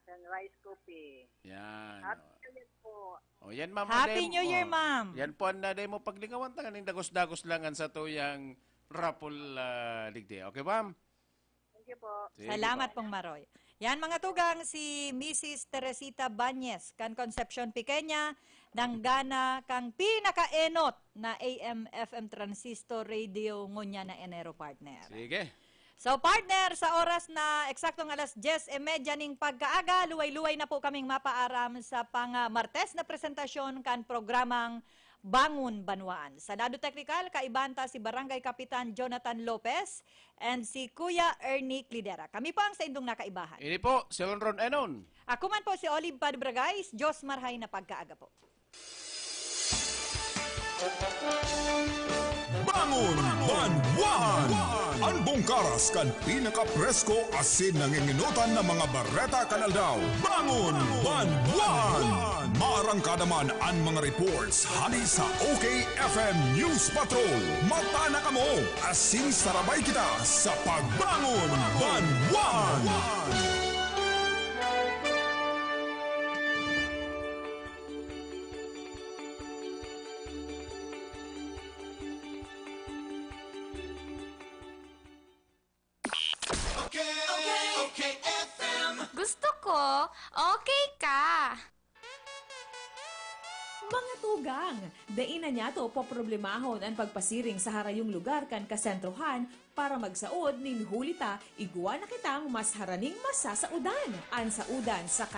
Rice Coffee. Yan. Happy New Year po. O, yan, ma'am. Happy New Year, ma'am. Yan po ang naday mo paglingawan. Tanganing dagos-dagos lang sa tuyang rapol ligdi. Okay, ma'am? Thank you po. Sige Salamat po. pong Maroy. Yan mga tugang, si Mrs. Teresita Banyes, kan Concepcion Pequeña, nanggana kang pinaka-enot na AM/FM Transistor Radio ngunya na Enero, partner. Sige. So partner, sa oras na eksaktong alas 10:30 ning pagkaaga, luway-luway na po kaming mapaaram sa pang Martes na presentasyon kan programang Bangon, Banwaan. Sa Dado Technical, kaibanta si Barangay Kapitan Jonathan Lopez and si Kuya Ernie Clidera. Kami po ang sa indong nakaibahan. Ini po, si Ronron Enon. Ako man po si Olive Pado Bragais. Diyos marhay na pagkaaga po. Bangon, Banwaan! Ang bongkaras kan pinaka-presko asin nanginginutan ng mga bareta kanaldaw. Bangon, Banwaan! Maarangkada man ang mga reports hali sa Okfm News Patrol. Mata na kamo, asin sarabay kita sa Pagbangon, Banwaan! Gusto ko, okay ka. Mga tugang, dainan niya to poproblemahon ang pagpasiring sa harayong lugar kan kasentrohan para magsaod nin hulita igwa na kitang mas haraning masasaudan. Ang saudan sa